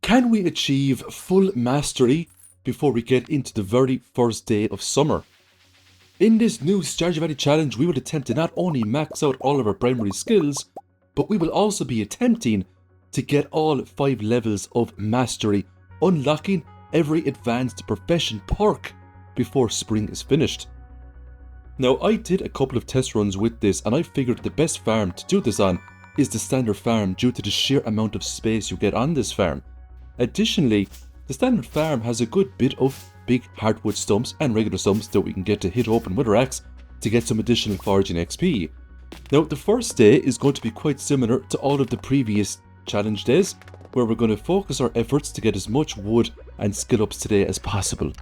Can we achieve full mastery before we get into the very first day of summer? In this new Stardew Valley challenge, we will attempt to not only max out all of our primary skills, but we will also be attempting to get all 5 levels of mastery, unlocking every advanced profession perk before spring is finished. Now, I did a couple of test runs with this, and I figured the best farm to do this on is the standard farm due to the sheer amount of space you get on this farm. Additionally, the standard farm has a good bit of big hardwood stumps and regular stumps that we can get to hit open with our axe to get some additional foraging XP. Now, the first day is going to be quite similar to all of the previous challenge days, where we're going to focus our efforts to get as much wood and skill ups today as possible.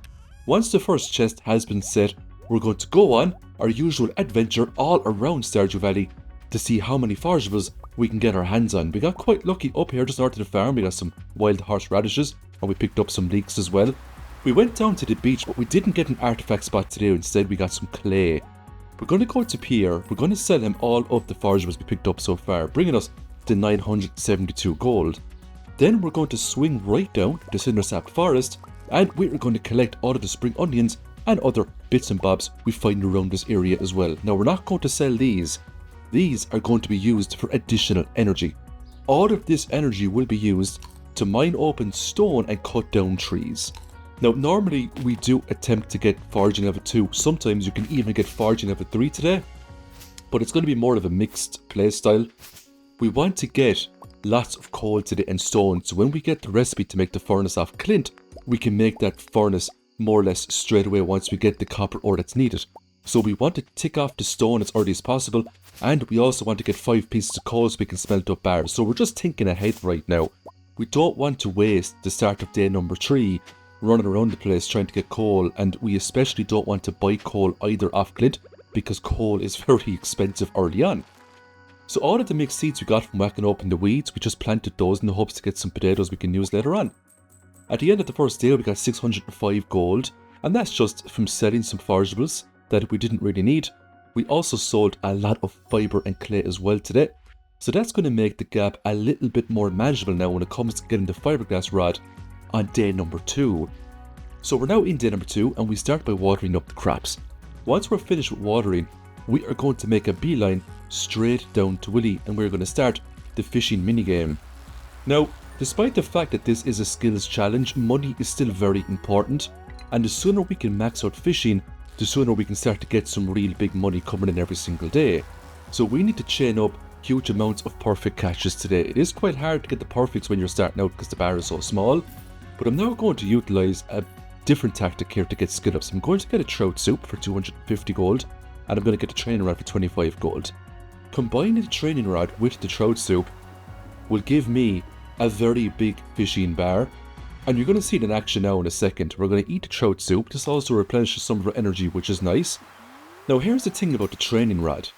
Once the first chest has been set, we're going to go on our usual adventure all around Stardew Valley to see how many forageables we can get our hands on. We got quite lucky up here just north of the farm. We got some wild horseradishes and we picked up some leeks as well. We went down to the beach, but we didn't get an artifact spot today. Instead, we got some clay. We're going to go to Pierre. We're going to sell him all of the forageables we picked up so far, bringing us to 972 gold. Then we're going to swing right down to Cindersap Forest, and we're going to collect all of the spring onions and other bits and bobs we find around this area as well. Now, we're not going to sell these. These are going to be used for additional energy. All of this energy will be used to mine open stone and cut down trees. Now, normally we do attempt to get foraging level 2. Sometimes you can even get foraging level 3 today, but it's going to be more of a mixed playstyle. We want to get lots of coal today and stone, so when we get the recipe to make the furnace off Clint, we can make that furnace more or less straight away once we get the copper ore that's needed. So we want to tick off the stone as early as possible, and we also want to get 5 pieces of coal so we can smelt up bars. So we're just thinking ahead right now. We don't want to waste the start of day number 3 running around the place trying to get coal, and we especially don't want to buy coal either off Clint because coal is very expensive early on. So all of the mixed seeds we got from whacking open the weeds, we just planted those in the hopes to get some potatoes we can use later on. At the end of the first day, we got 605 gold, and that's just from selling some forageables that we didn't really need. We also sold a lot of fibre and clay as well today, so that's going to make the gap a little bit more manageable now when it comes to getting the fiberglass rod on day number 2. So we're now in day number 2, and we start by watering up the crops. Once we're finished with watering, we are going to make a beeline straight down to Willy, and we're going to start the fishing minigame. Now, despite the fact that this is a skills challenge, money is still very important, and the sooner we can max out fishing, the sooner we can start to get some real big money coming in every single day. So we need to chain up huge amounts of perfect catches today. It is quite hard to get the perfects when you're starting out because the bar is so small, but I'm now going to utilise a different tactic here to get skill ups. I'm going to get a trout soup for 250 gold, and I'm going to get a training rod for 25 gold. Combining the training rod with the trout soup will give me a very big fishing bar, and you're going to see it in action now in a second. We're going to eat the trout soup. This also replenishes some of our energy, which is nice. Now, here's the thing about the training rod.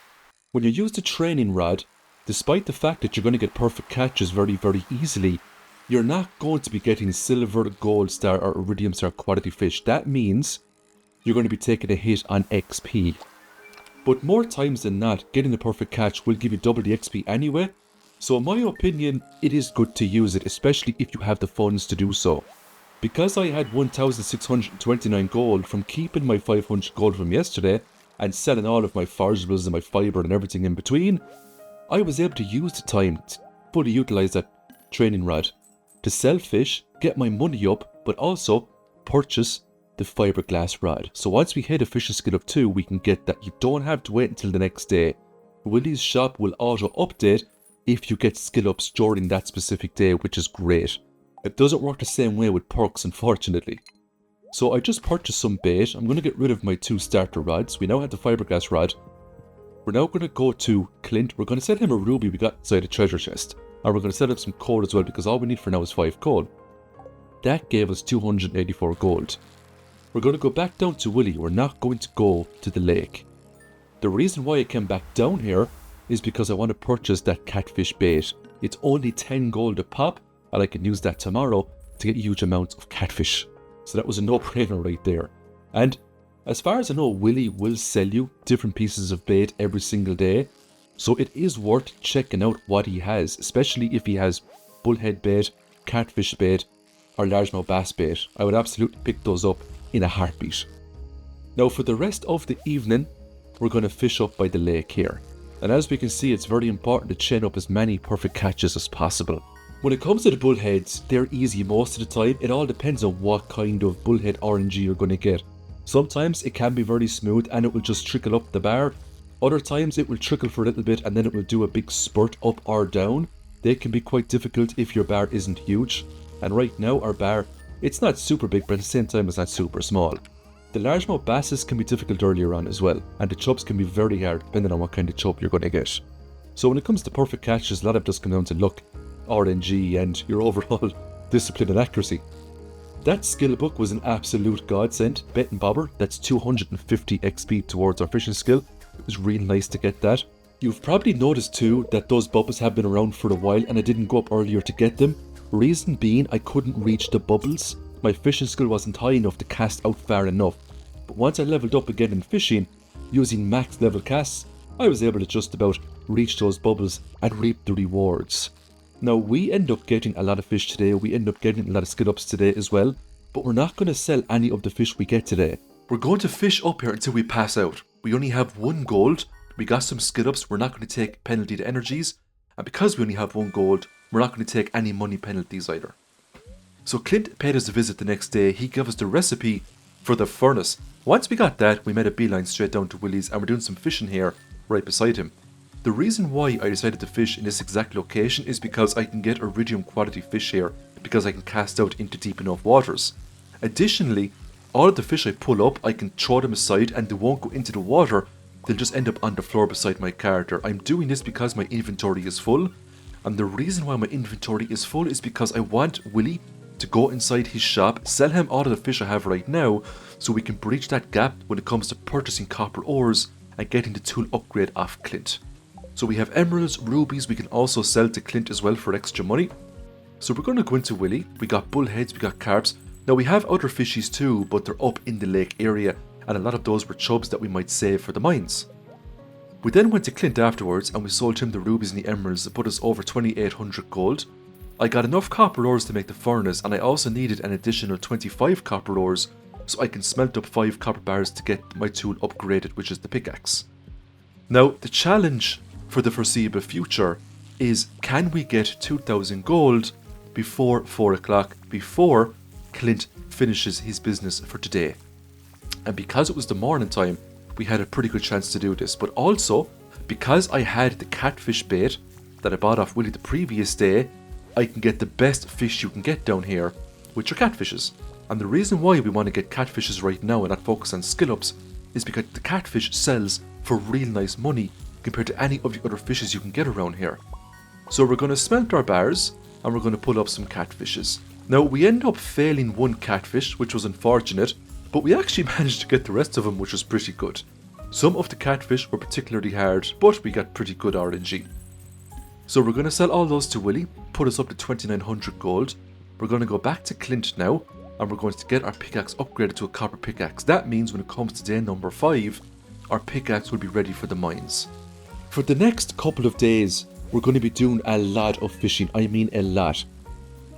When you use the training rod, despite the fact that you're going to get perfect catches very, very easily, you're not going to be getting silver, gold star, or iridium star quality fish. That means you're going to be taking a hit on XP. But more times than not, getting the perfect catch will give you double the XP anyway. So in my opinion, it is good to use it, especially if you have the funds to do so. Because I had 1,629 gold from keeping my 500 gold from yesterday and selling all of my forageables and my fibre and everything in between, I was able to use the time to fully utilise that training rod to sell fish, get my money up, but also purchase the fiberglass rod. So once we hit a fishing skill of 2, we can get that. You don't have to wait until the next day. Willy's shop will auto update if you get skill ups during that specific day, which is great. It doesn't work the same way with perks, unfortunately. So I just purchased some bait. I'm going to get rid of my 2 starter rods. We now have the fiberglass rod. We're now going to go to Clint. We're going to sell him a ruby we got inside a treasure chest. And we're going to set up some coal as well, because all we need for now is 5 coal. That gave us 284 gold. We're going to go back down to Willy. We're not going to go to the lake. The reason why I came back down here is because I want to purchase that catfish bait. It's only 10 gold a pop, and I can use that tomorrow to get huge amounts of catfish. So that was a no-brainer right there. And as far as I know, Willy will sell you different pieces of bait every single day. So it is worth checking out what he has, especially if he has bullhead bait, catfish bait, or largemouth bass bait, I would absolutely pick those up in a heartbeat. Now for the rest of the evening, we're going to fish up by the lake here. And as we can see, it's very important to chain up as many perfect catches as possible. When it comes to the bullheads, they're easy most of the time. It all depends on what kind of bullhead RNG you're going to get. Sometimes it can be very smooth and it will just trickle up the bar. Other times it will trickle for a little bit and then it will do a big spurt up or down. They can be quite difficult if your bar isn't huge. And right now our bar, it's not super big, but at the same time it's not super small. The largemouth basses can be difficult earlier on as well, and the chubs can be very hard depending on what kind of chub you're going to get. So when it comes to perfect catches, a lot of it does come down to luck, RNG, and your overall discipline and accuracy. That skill book was an absolute godsend. Bet and Bobber, that's 250 XP towards our fishing skill. It was really nice to get that. You've probably noticed too that those bubbles have been around for a while and I didn't go up earlier to get them. Reason being, I couldn't reach the bubbles. My fishing skill wasn't high enough to cast out far enough. But once I leveled up again in fishing, using max level casts, I was able to just about reach those bubbles and reap the rewards. Now we end up getting a lot of fish today, we end up getting a lot of skid ups today as well, but we're not going to sell any of the fish we get today. We're going to fish up here until we pass out. We only have 1 gold, we got some skid ups, we're not going to take penalty to energies, and because we only have 1 gold, we're not going to take any money penalties either. So Clint paid us a visit the next day. He gave us the recipe for the furnace. Once we got that, we made a beeline straight down to Willie's and we're doing some fishing here right beside him. The reason why I decided to fish in this exact location is because I can get iridium quality fish here because I can cast out into deep enough waters. Additionally, all of the fish I pull up, I can throw them aside and they won't go into the water. They'll just end up on the floor beside my character. I'm doing this because my inventory is full. And the reason why my inventory is full is because I want Willie to go inside his shop, sell him all of the fish I have right now, so we can breach that gap when it comes to purchasing copper ores and getting the tool upgrade off Clint. So we have emeralds, rubies, we can also sell to Clint as well for extra money. So we're going to go into Willie. We got bullheads, we got carps. Now we have other fishies too, but they're up in the lake area, and a lot of those were chubs that we might save for the mines. We then went to Clint afterwards and we sold him the rubies and the emeralds that put us over 2800 gold. I got enough copper ores to make the furnace and I also needed an additional 25 copper ores so I can smelt up 5 copper bars to get my tool upgraded, which is the pickaxe. Now the challenge for the foreseeable future is, can we get 2000 gold before 4 o'clock, before Clint finishes his business for today? And because it was the morning time, we had a pretty good chance to do this, but also because I had the catfish bait that I bought off Willie the previous day, I can get the best fish you can get down here, which are catfishes. And the reason why we want to get catfishes right now and not focus on skill ups is because the catfish sells for real nice money compared to any of the other fishes you can get around here. So we're going to smelt our bars and we're going to pull up some catfishes. Now we end up failing 1 catfish, which was unfortunate, but we actually managed to get the rest of them, which was pretty good. Some of the catfish were particularly hard, but we got pretty good RNG. So we're going to sell all those to Willie, put us up to 2900 gold. We're going to go back to Clint now, and we're going to get our pickaxe upgraded to a copper pickaxe. That means when it comes to day number 5, our pickaxe will be ready for the mines. For the next couple of days, we're going to be doing a lot of fishing. I mean a lot.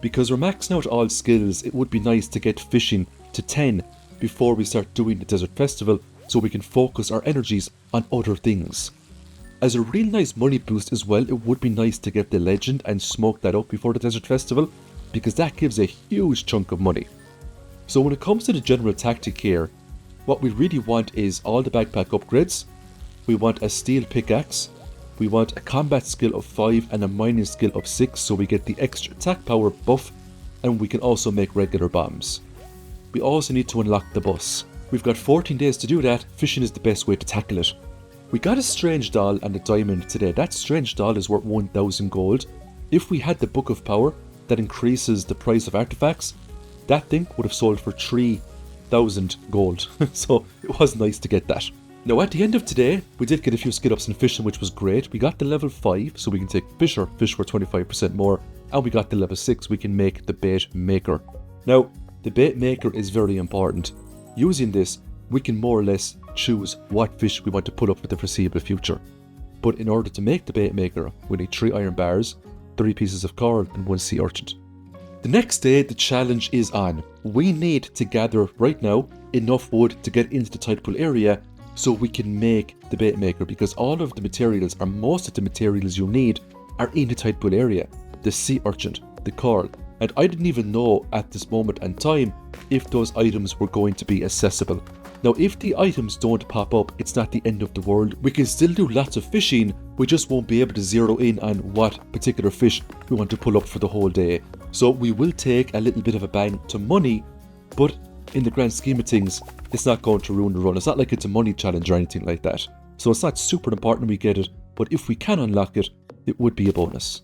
Because we're maxing out all skills, it would be nice to get fishing to 10 before we start doing the desert festival so we can focus our energies on other things. As a real nice money boost as well, it would be nice to get the legend and smoke that up before the desert festival, because that gives a huge chunk of money. So when it comes to the general tactic here, what we really want is all the backpack upgrades. We want a steel pickaxe, we want a combat skill of 5 and a mining skill of 6 so we get the extra attack power buff, and we can also make regular bombs. We also need to unlock the bus. We've got 14 days to do that. Fishing is the best way to tackle it. We got a strange doll and a diamond today. That strange doll is worth 1000 gold. If we had the book of power that increases the price of artifacts, that thing would have sold for 3000 gold. So it was nice to get that. Now at the end of today, we did get a few skid ups in fishing, which was great. We got the level 5 so we can take fisher, fish for 25% more, and we got the level 6, we can make the bait maker. Now the bait maker is very important. Using this, we can more or less choose what fish we want to put up for the foreseeable future. But in order to make the bait maker, we need 3 iron bars, 3 pieces of coral and 1 sea urchin. The next day, the challenge is on. We need to gather, right now, enough wood to get into the tide pool area so we can make the bait maker, because all of the materials, or most of the materials you need, are in the tide pool area. The sea urchin, the coral, and I didn't even know at this moment in time if those items were going to be accessible. Now, if the items don't pop up, it's not the end of the world. We can still do lots of fishing, we just won't be able to zero in on what particular fish we want to pull up for the whole day. So we will take a little bit of a bang to money, but in the grand scheme of things, it's not going to ruin the run. It's not like it's a money challenge or anything like that. So it's not super important we get it, but if we can unlock it, it would be a bonus.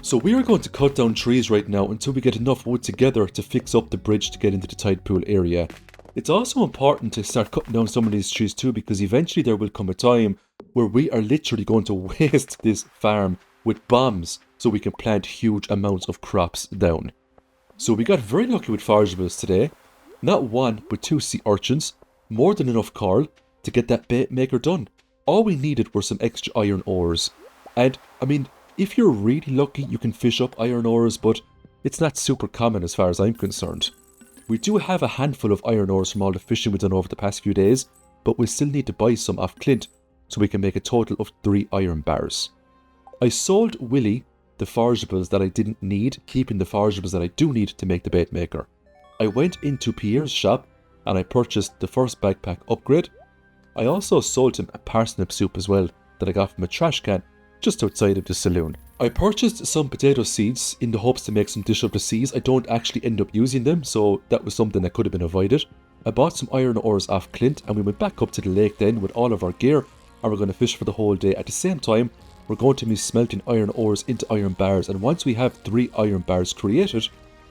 So we are going to cut down trees right now until we get enough wood together to fix up the bridge to get into the tide pool area. It's also important to start cutting down some of these trees too, because eventually there will come a time where we are literally going to waste this farm with bombs so we can plant huge amounts of crops down. So we got very lucky with forageables today. Not one, but 2 sea urchins, more than enough coral to get that bait maker done. All we needed were some extra iron ores. And, I mean, if you're really lucky, you can fish up iron ores, but it's not super common as far as I'm concerned. We do have a handful of iron ores from all the fishing we've done over the past few days, but we still need to buy some off Clint so we can make a total of 3 iron bars. I sold Willy the forageables that I didn't need, keeping the forageables that I do need to make the bait maker. I went into Pierre's shop and I purchased the first backpack upgrade. I also sold him a parsnip soup as well that I got from a trash can just outside of the saloon. I purchased some potato seeds in the hopes to make some dish up the seas. I don't actually end up using them, so that was something that could have been avoided. I bought some iron ores off Clint and we went back up to the lake then with all of our gear, and we're going to fish for the whole day. At the same time, we're going to be smelting iron ores into iron bars, and once we have 3 iron bars created,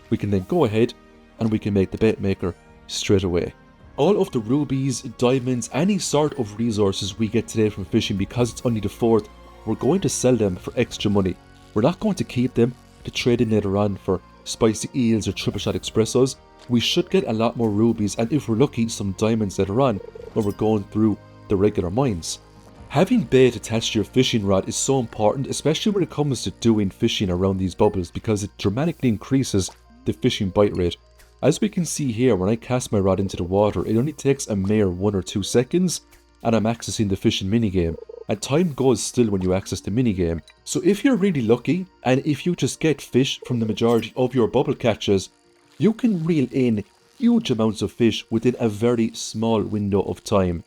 we can then go ahead and we can make the bait maker straight away. All of the rubies, diamonds, any sort of resources we get today from fishing, because it's only the 4th, we're going to sell them for extra money. We're not going to keep them to trade in later on for spicy eels or triple shot espressos. We should get a lot more rubies, and if we're lucky, some diamonds later on when we're going through the regular mines. Having bait attached to your fishing rod is so important, especially when it comes to doing fishing around these bubbles, because it dramatically increases the fishing bite rate. As we can see here, when I cast my rod into the water, it only takes a mere 1 or 2 seconds, and I'm accessing the fishing minigame. And time goes still when you access the minigame. So if you're really lucky, and if you just get fish from the majority of your bubble catches, you can reel in huge amounts of fish within a very small window of time.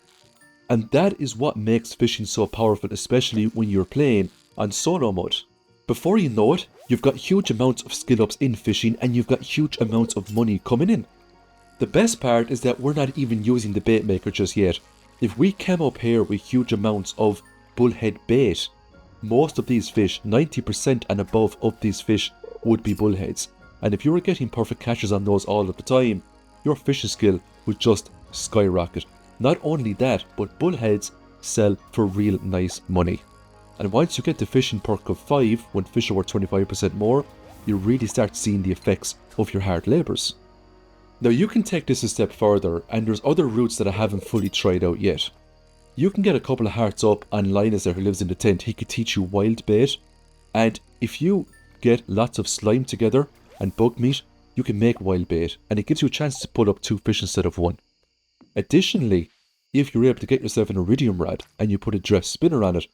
And that is what makes fishing so powerful, especially when you're playing on solo mode. Before you know it, you've got huge amounts of skill ups in fishing, and you've got huge amounts of money coming in. The best part is that we're not even using the bait maker just yet. If we came up here with huge amounts of bullhead bait, most of these fish, 90% and above of these fish, would be bullheads. And if you were getting perfect catches on those all of the time, your fishing skill would just skyrocket. Not only that, but bullheads sell for real nice money. And once you get the fishing perk of 5, when fish are worth 25% more, you really start seeing the effects of your hard labours. Now you can take this a step further, and there's other routes that I haven't fully tried out yet. You can get a couple of hearts up on Linus there who lives in the tent. He could teach you wild bait, and if you get lots of slime together and bug meat, you can make wild bait, and it gives you a chance to pull up 2 fish instead of 1. Additionally, if you're able to get yourself an iridium rod and you put a drift spinner on it,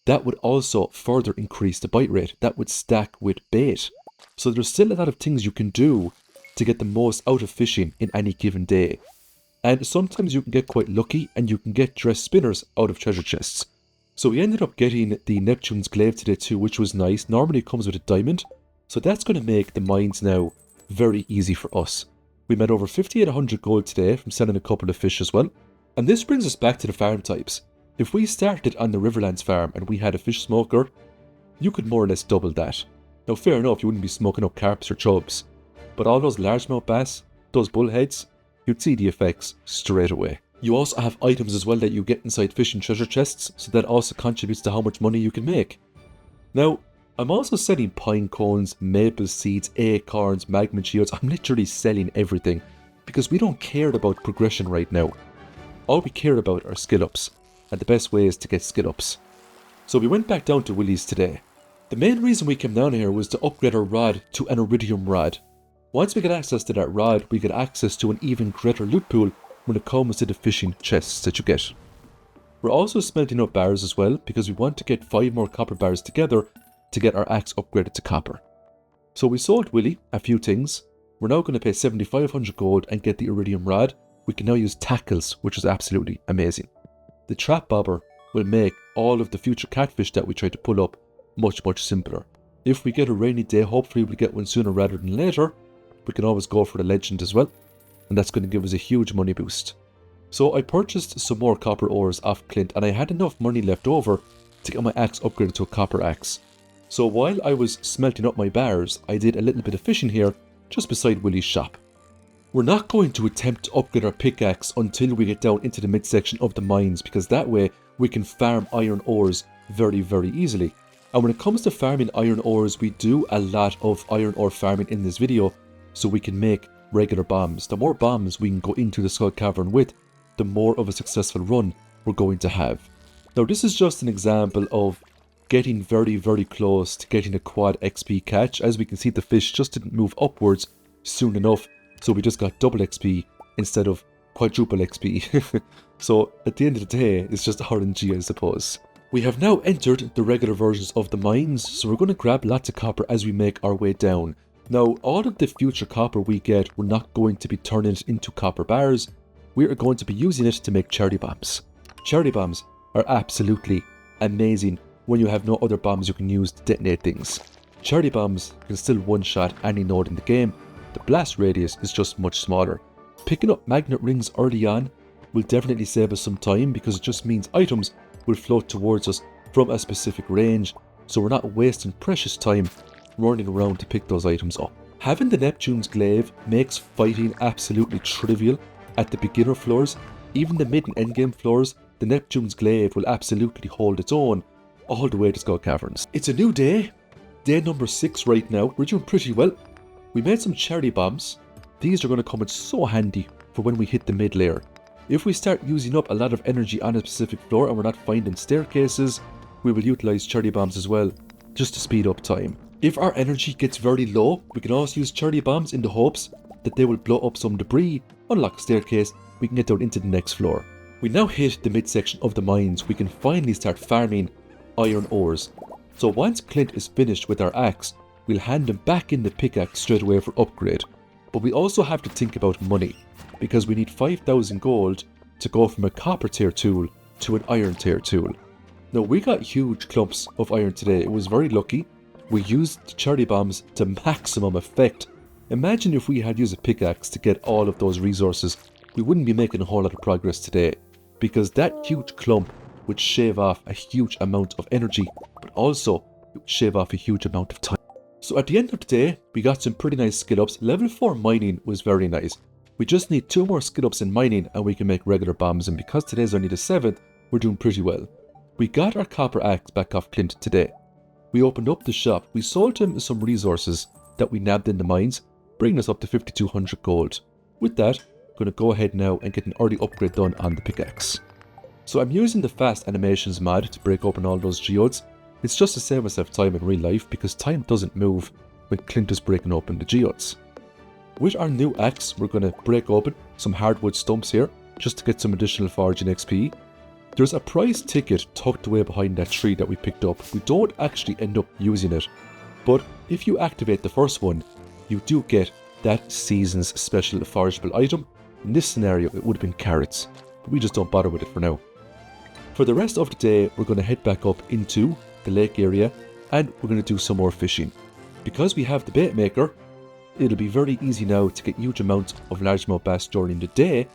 that would also further increase the bite rate. That would stack with bait. So there's still a lot of things you can do to get the most out of fishing in any given day. And sometimes you can get quite lucky and you can get dress spinners out of treasure chests. So we ended up getting the Neptune's Glaive today too, which was nice. Normally it comes with a diamond, so that's going to make the mines now very easy for us. We made over 5,800 gold today from selling a couple of fish as well. And this brings us back to the farm types. If we started on the Riverlands farm and we had a fish smoker, you could more or less double that. Now fair enough, you wouldn't be smoking up carps or chubs, but all those largemouth bass, those bullheads, you'd see the effects straight away. You also have items as well that you get inside fishing treasure chests, so that also contributes to how much money you can make. Now, I'm also selling pine cones, maple seeds, acorns, magma geodes. I'm literally selling everything, because we don't care about progression right now. All we care about are skill ups, and the best way is to get skill ups. So we went back down to Willie's today. The main reason we came down here was to upgrade our rod to an iridium rod. Once we get access to that rod, we get access to an even greater loot pool when it comes to the fishing chests that you get. We're also smelting up bars as well, because we want to get 5 more copper bars together to get our axe upgraded to copper. So we sold Willy a few things. We're now going to pay 7,500 gold and get the iridium rod. We can now use tackles, which is absolutely amazing. The trap bobber will make all of the future catfish that we try to pull up much simpler. If we get a rainy day, hopefully we'll get one sooner rather than later. We can always go for the legend as well, and that's going to give us a huge money boost. So I purchased some more copper ores off Clint, and I had enough money left over to get my axe upgraded to a copper axe. So while I was smelting up my bars, I did a little bit of fishing here just beside Willy's shop. We're not going to attempt to upgrade our pickaxe until we get down into the midsection of the mines, because that way we can farm iron ores very easily. And when it comes to farming iron ores, we do a lot of iron ore farming in this video, so we can make regular bombs. The more bombs we can go into the Skull Cavern with, the more of a successful run we're going to have. Now this is just an example of getting very close to getting a quad XP catch. As we can see, the fish just didn't move upwards soon enough, so we just got double XP instead of quadruple XP. So at the end of the day, it's just RNG, I suppose. We have now entered the regular versions of the mines, so we're going to grab lots of copper as we make our way down. Now, all of the future copper we get, we're not going to be turning it into copper bars. We are going to be using it to make cherry bombs. Cherry bombs are absolutely amazing when you have no other bombs you can use to detonate things. Cherry bombs can still one-shot any node in the game. The blast radius is just much smaller. Picking up magnet rings early on will definitely save us some time, because it just means items will float towards us from a specific range, so we're not wasting precious time running around to pick those items up. Having the Neptune's glaive makes fighting absolutely trivial at the beginner floors. Even the mid and endgame floors, the Neptune's glaive will absolutely hold its own all the way to Skull Caverns. It's a new day, day number 6 right now. We're doing pretty well. We made some cherry bombs. These are going to come in so handy for when we hit the mid layer. If we start using up a lot of energy on a specific floor and we're not finding staircases, we will utilize cherry bombs as well, just to speed up time. If our energy gets very low, we can also use cherry bombs in the hopes that they will blow up some debris, unlock a staircase, we can get down into the next floor. We now hit the midsection of the mines. We can finally start farming iron ores. So once Clint is finished with our axe, we'll hand him back in the pickaxe straight away for upgrade. But we also have to think about money, because we need 5,000 gold to go from a copper tier tool to an iron tier tool. Now we got huge clumps of iron today. It was very lucky. We used the cherry bombs to maximum effect. Imagine if we had used a pickaxe to get all of those resources. We wouldn't be making a whole lot of progress today, because that huge clump would shave off a huge amount of energy, but also it would shave off a huge amount of time. So at the end of the day, we got some pretty nice skill ups. Level 4 mining was very nice. We just need 2 more skill ups in mining and we can make regular bombs, and because today's only the 7th, we're doing pretty well. We got our copper axe back off Clint today. We opened up the shop. We sold him some resources that we nabbed in the mines, bringing us up to 5,200 gold. With that, I'm going to go ahead now and get an early upgrade done on the pickaxe. So I'm using the fast animations mod to break open all those geodes. It's just to save myself time in real life, because time doesn't move when Clint is breaking open the geodes. With our new axe, we're going to break open some hardwood stumps here, just to get some additional foraging XP. There's a prize ticket tucked away behind that tree that we picked up. We don't actually end up using it, but if you activate the first one, you do get that season's special forageable item. In this scenario, it would have been carrots, but we just don't bother with it for now. For the rest of the day, we're going to head back up into the lake area, and we're going to do some more fishing. Because we have the bait maker, it'll be very easy now to get huge amounts of largemouth bass during the day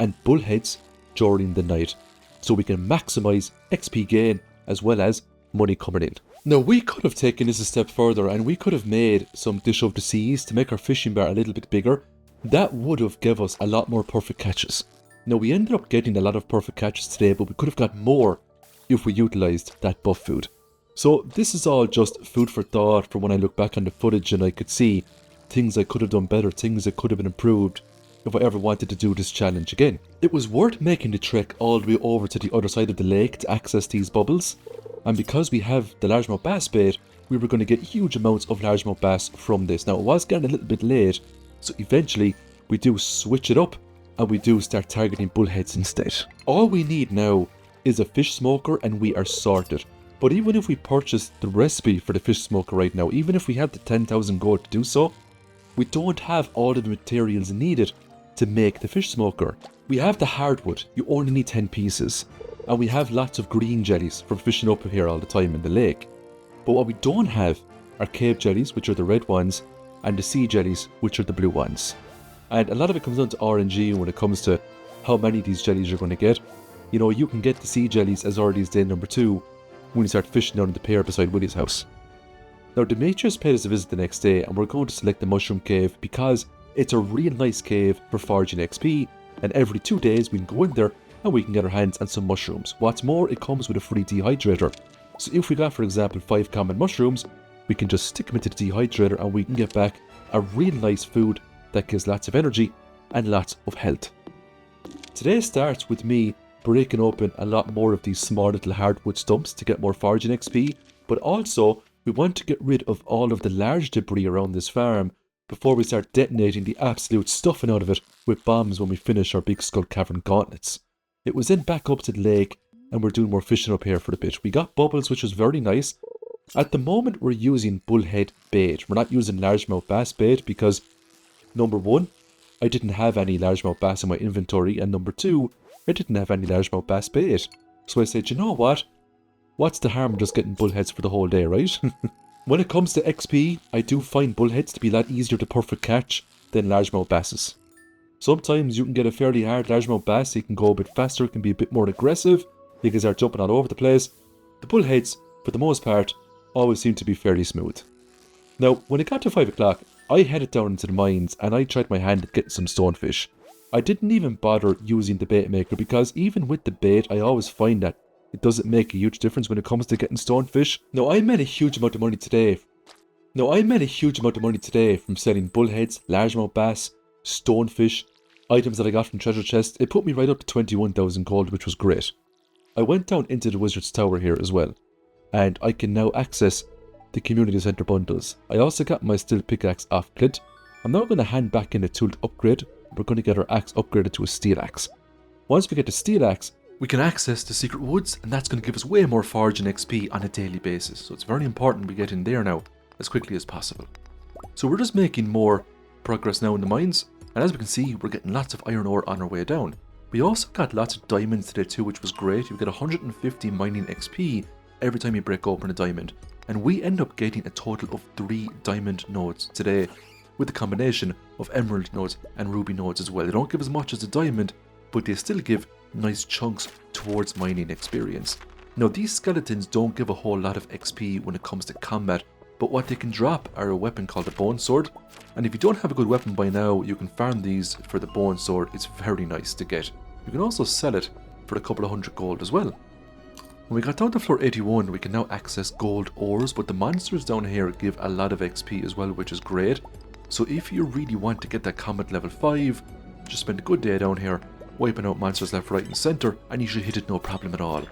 and bullheads during the night, so we can maximize XP gain as well as money coming in. Now we could have taken this a step further and we could have made some dish of the seas to make our fishing bar a little bit bigger. That would have give us a lot more perfect catches. Now we ended up getting a lot of perfect catches today, but we could have got more if we utilized that buff food. So this is all just food for thought for when I look back on the footage and I could see things I could have done better, things that could have been improved if I ever wanted to do this challenge again. It was worth making the trek all the way over to the other side of the lake to access these bubbles, and because we have the largemouth bass bait, we were going to get huge amounts of largemouth bass from this. Now it was getting a little bit late, So eventually, we do switch it up and we do start targeting bullheads instead. All we need now is a fish smoker and we are sorted. But even if we purchase the recipe for the fish smoker right now, even if we have the 10,000 gold to do so, we don't have all of the materials needed to make the fish smoker. We have the hardwood, you only need 10 pieces. And we have lots of green jellies from fishing up here all the time in the lake. But what we don't have are cave jellies, which are the red ones, and the sea jellies, which are the blue ones. And a lot of it comes down to RNG when it comes to how many of these jellies you're going to get. You know, you can get the sea jellies as early as day number 2 when you start fishing down in the pier beside Willie's house. Now, Demetrius paid us a visit the next day, and we're going to select the mushroom cave because it's a real nice cave for foraging XP, and every 2 days we can go in there and we can get our hands on some mushrooms. What's more, it comes with a free dehydrator. So if we got, for example, 5 common mushrooms, we can just stick them into the dehydrator and we can get back a real nice food that gives lots of energy and lots of health. Today starts with me breaking open a lot more of these small little hardwood stumps to get more foraging XP, but also we want to get rid of all of the large debris around this farm before we start detonating the absolute stuffing out of it with bombs when we finish our big skull cavern gauntlets. It was then back up to the lake and we're doing more fishing up here for a bit. We got bubbles, which was very nice. At the moment we're using bullhead bait. We're not using largemouth bass bait because number 1, I didn't have any largemouth bass in my inventory, and number 2, I didn't have any largemouth bass bait. So I said, you know what? What's the harm in just getting bullheads for the whole day, right? When it comes to XP, I do find bullheads to be a lot easier to perfect catch than largemouth basses. Sometimes you can get a fairly hard largemouth bass, it can go a bit faster, it can be a bit more aggressive, you can start jumping all over the place. The bullheads, for the most part, always seem to be fairly smooth. Now, when it got to 5 o'clock, I headed down into the mines and I tried my hand at getting some stonefish. I didn't even bother using the bait maker because even with the bait, I always find that it doesn't make a huge difference when it comes to getting stonefish. Now, I made a huge amount of money today. From selling bullheads, largemouth bass, stonefish, items that I got from treasure chests. It put me right up to 21,000 gold, which was great. I went down into the wizard's tower here as well, and I can now access the community center bundles. I also got my steel pickaxe off Clint. I'm now going to hand back in the tool to upgrade. We're going to get our axe upgraded to a steel axe. Once we get the steel axe, we can access the secret woods, and that's going to give us way more foraging XP on a daily basis. So it's very important we get in there now as quickly as possible. So we're just making more progress now in the mines, and as we can see, we're getting lots of iron ore on our way down. We also got lots of diamonds today too, which was great. You get 150 mining XP every time you break open a diamond, and we end up getting a total of 3 diamond nodes today with the combination of emerald nodes and ruby nodes as well. They don't give as much as a diamond, but they still give nice chunks towards mining experience. Now, these skeletons don't give a whole lot of XP when it comes to combat, but what they can drop are a weapon called the bone sword, and if you don't have a good weapon by now, you can farm these for the bone sword. It's very nice to get. You can also sell it for a couple of 100 gold as well. When we got down to floor 81, we can now access gold ores, but the monsters down here give a lot of XP as well, which is great. So if you really want to get that combat level 5, just spend a good day down here, wiping out monsters left, right and centre, and you should hit it no problem at all.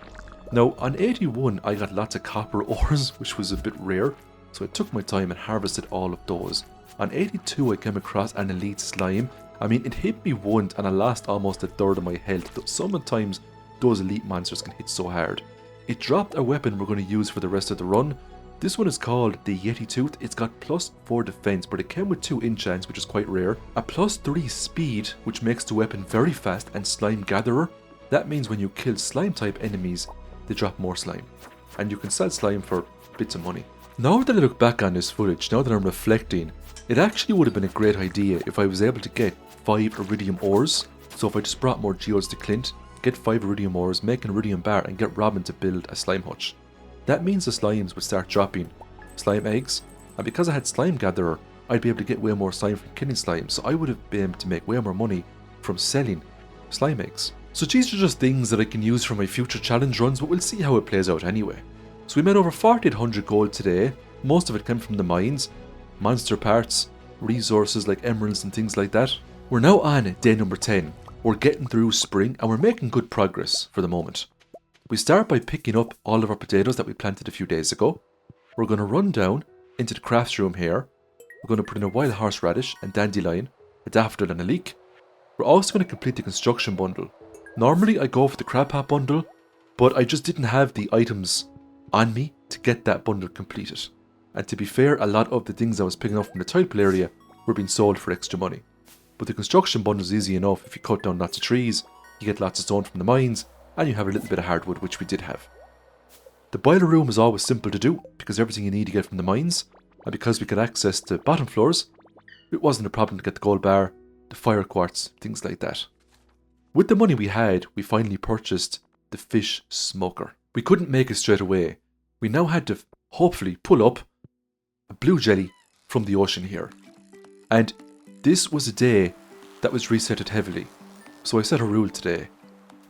Now, on 81, I got lots of copper ores, which was a bit rare, so I took my time and harvested all of those. On 82, I came across an elite slime. I mean, it hit me once and I lost almost a third of my health. Sometimes those elite monsters can hit so hard. It dropped a weapon we're going to use for the rest of the run. This one is called the Yeti Tooth. It's got +4 defense, but it came with 2 enchants, which is quite rare. A +3 speed, which makes the weapon very fast, and slime gatherer. That means when you kill slime type enemies, they drop more slime. And you can sell slime for bits of money. Now that I look back on this footage, now that I'm reflecting, it actually would have been a great idea if I was able to get 5 iridium ores. So if I just brought more geodes to Clint, get 5 iridium ores, make an iridium bar, and get Robin to build a slime hutch. That means the slimes would start dropping slime eggs, and because I had slime gatherer, I'd be able to get way more slime from killing slime, so I would have been able to make way more money from selling slime eggs. So these are just things that I can use for my future challenge runs, but we'll see how it plays out anyway. So we made over 4,800 gold today. Most of it came from the mines, monster parts, resources like emeralds and things like that. We're now on day number 10. We're getting through spring and we're making good progress for the moment. We start by picking up all of our potatoes that we planted a few days ago. We're going to run down into the crafts room here. We're going to put in a wild horseradish and dandelion. a daffodil and a leek. We're also going to complete the construction bundle. Normally I go for the crab hat bundle, but I just didn't have the items on me to get that bundle completed. And to be fair, a lot of the things I was picking up from the tile pool area were being sold for extra money. But the construction bundle is easy enough. If you cut down lots of trees, you get lots of stone from the mines, and you have a little bit of hardwood, which we did have. The boiler room is always simple to do, because everything you need to get from the mines, and because we could access the bottom floors, it wasn't a problem to get the gold bar, the fire quartz, things like that. With the money we had, we finally purchased the fish smoker. We couldn't make it straight away. We now had to hopefully pull up a blue jelly from the ocean here. And this was a day that was resetted heavily. So I set a rule today.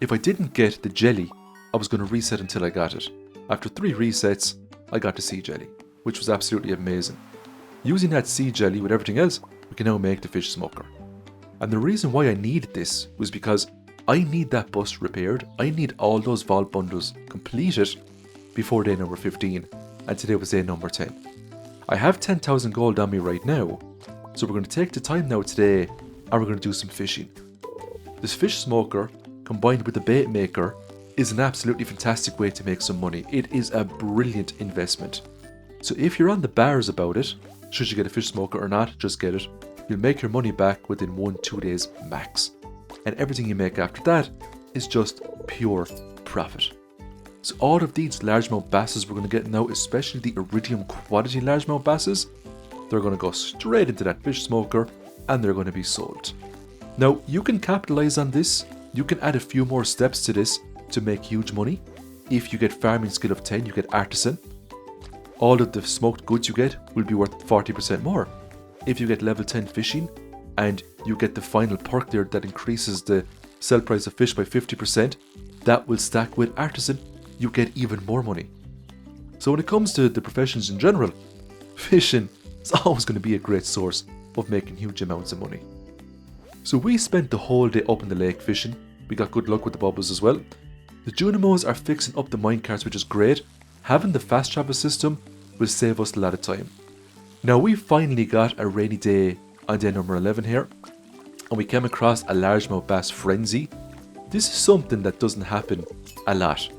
If I didn't get the jelly, I was going to reset until I got it. After 3 resets, I got the sea jelly, which was absolutely amazing. Using that sea jelly with everything else, we can now make the fish smoker. And the reason why I needed this was because I need that bust repaired. I need all those vault bundles completed before day number 15, and today was day number 10. I have 10,000 gold on me right now, so we're going to take the time now today and we're going to do some fishing. This fish smoker, combined with the bait maker, is an absolutely fantastic way to make some money. It is a brilliant investment. So if you're on the bars about it, should you get a fish smoker or not, just get it. You'll make your money back within 1-2 days max. And everything you make after that is just pure profit. So all of these largemouth basses we're going to get now, especially the iridium quality largemouth basses, they're going to go straight into that fish smoker and they're going to be sold. Now you can capitalize on this. You can add a few more steps to this to make huge money. If you get farming skill of 10, you get artisan. All of the smoked goods you get will be worth 40% more. If you get level 10 fishing and you get the final perk there that increases the sell price of fish by 50%, that will stack with artisan. You get even more money. So when it comes to the professions in general, fishing is always going to be a great source of making huge amounts of money. So we spent the whole day up in the lake fishing. We got good luck with the bubbles as well. The Junimos are fixing up the minecarts, which is great. Having the fast travel system will save us a lot of time. Now we finally got a rainy day on day number 11 here, and we came across a largemouth bass frenzy. This is something that doesn't happen a lot.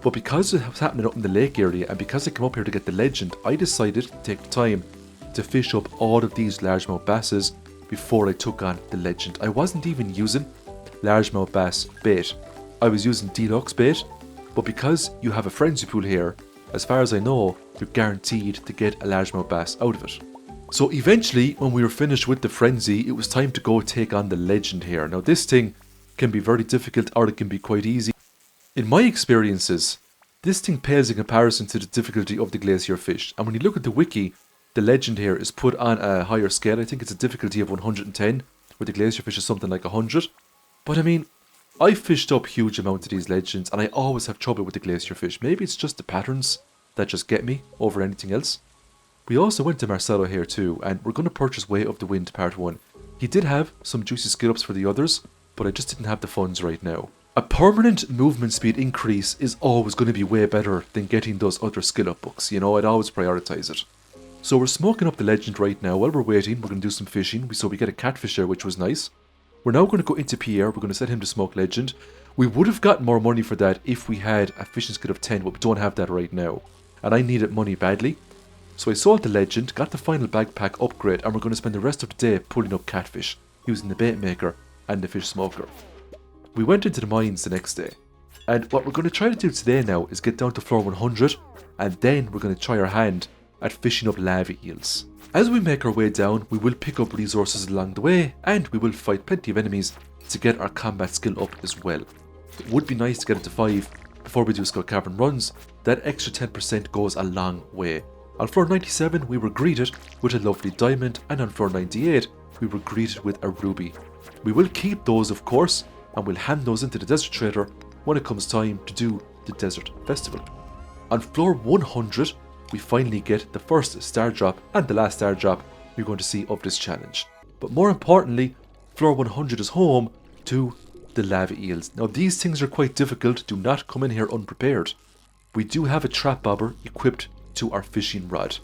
But because it was happening up in the lake area, and because I came up here to get the legend, I decided to take the time to fish up all of these largemouth basses before I took on the legend. I wasn't even using largemouth bass bait. I was using deluxe bait, but because you have a frenzy pool here, as far as I know, you're guaranteed to get a largemouth bass out of it. So eventually, when we were finished with the frenzy, it was time to go take on the legend here. Now this thing can be very difficult or it can be quite easy. In my experiences, this thing pales in comparison to the difficulty of the glacier fish. And when you look at the wiki, the legend here is put on a higher scale. I think it's a difficulty of 110, where the glacier fish is something like 100. But I mean, I fished up huge amounts of these legends and I always have trouble with the glacier fish. Maybe it's just the patterns that just get me over anything else. We also went to Marcelo here too, and we're going to purchase Way of the Wind Part 1. He did have some juicy skill ups for the others, but I just didn't have the funds right now. A permanent movement speed increase is always going to be way better than getting those other skill up books, you know, I'd always prioritise it. So we're smoking up the legend right now. While we're waiting, we're going to do some fishing. So we get a catfish there, which was nice. We're now going to go into Pierre. We're going to set him to smoke legend. We would have gotten more money for that if we had a fishing skill of 10, but we don't have that right now. And I needed money badly. So I sold the legend, got the final backpack upgrade, and we're going to spend the rest of the day pulling up catfish, using the bait maker and the fish smoker. We went into the mines the next day. And what we're going to try to do today now is get down to floor 100, and then we're going to try our hand at fishing up lava eels. As we make our way down, we will pick up resources along the way, and we will fight plenty of enemies to get our combat skill up as well. It would be nice to get it to 5 before we do Scout Cavern runs. That extra 10% goes a long way. On floor 97 we were greeted with a lovely diamond, and on floor 98 we were greeted with a ruby. We will keep those of course, and we'll hand those into the desert trader when it comes time to do the desert festival. On floor 100 we finally get the first star drop and the last star drop we're going to see of this challenge. But more importantly, floor 100 is home to the lava eels. Now these things are quite difficult, do not come in here unprepared. We do have a trap bobber equipped to our fishing rod.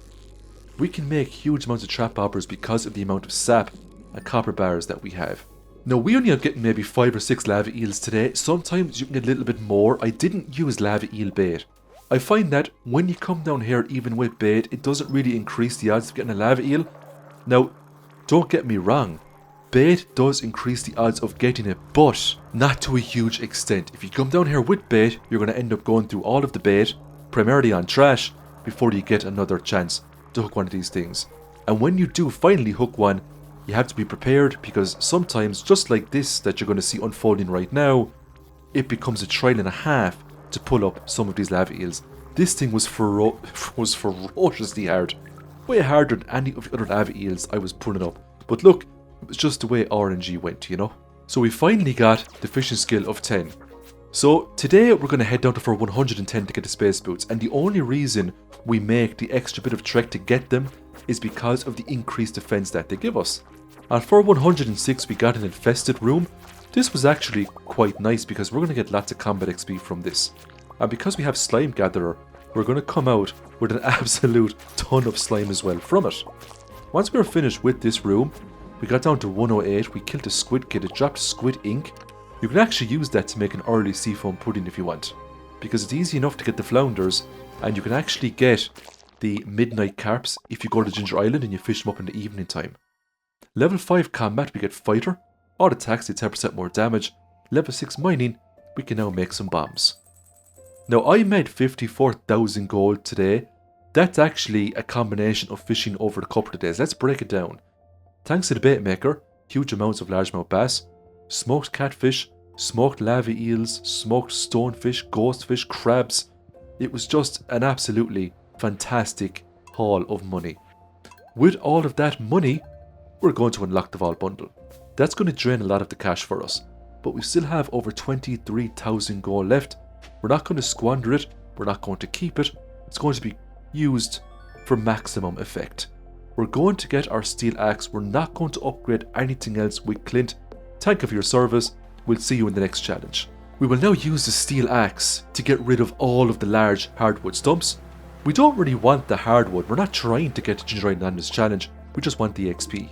We can make huge amounts of trap bobbers because of the amount of sap and copper bars that we have. Now we only are getting maybe 5 or 6 lava eels today. Sometimes you can get a little bit more. I didn't use lava eel bait. I find that when you come down here even with bait, it doesn't really increase the odds of getting a lava eel. Now, don't get me wrong. Bait does increase the odds of getting it, but not to a huge extent. If you come down here with bait, you're going to end up going through all of the bait, primarily on trash, before you get another chance to hook one of these things. And when you do finally hook one, you have to be prepared, because sometimes, just like this that you're going to see unfolding right now, it becomes a trial and a half to pull up some of these lava eels. This thing was ferociously hard. Way harder than any of the other lava eels I was pulling up. But look, it was just the way RNG went, you know? So we finally got the fishing skill of 10. So today we're going to head down to for 110 to get the space boots, and the only reason we make the extra bit of trek to get them is because of the increased defense that they give us. And for 106 we got an infested room. This was actually quite nice because we're going to get lots of combat XP from this. And because we have Slime Gatherer, we're going to come out with an absolute ton of slime as well from it. Once we were finished with this room, we got down to 108, we killed a squid kid, it dropped squid ink. You can actually use that to make an early seafoam pudding if you want, because it's easy enough to get the flounders, and you can actually get the midnight carps if you go to Ginger Island and you fish them up in the evening time. Level 5 combat, we get fighter, all attacks do 10% more damage. Level 6 mining, we can now make some bombs. Now I made 54,000 gold today. That's actually a combination of fishing over a couple of days. Let's break it down. Thanks to the bait maker, huge amounts of largemouth bass, smoked catfish, smoked lava eels, smoked stonefish, ghostfish, crabs. It was just an absolutely fantastic haul of money. With all of that money, we're going to unlock the Vault Bundle. That's going to drain a lot of the cash for us, but we still have over 23,000 gold left. We're not going to squander it, we're not going to keep it, it's going to be used for maximum effect. We're going to get our steel axe, we're not going to upgrade anything else with Clint. Thank you for your service, we'll see you in the next challenge. We will now use the steel axe to get rid of all of the large hardwood stumps. We don't really want the hardwood, we're not trying to get to Ginger Island on this challenge, we just want the XP.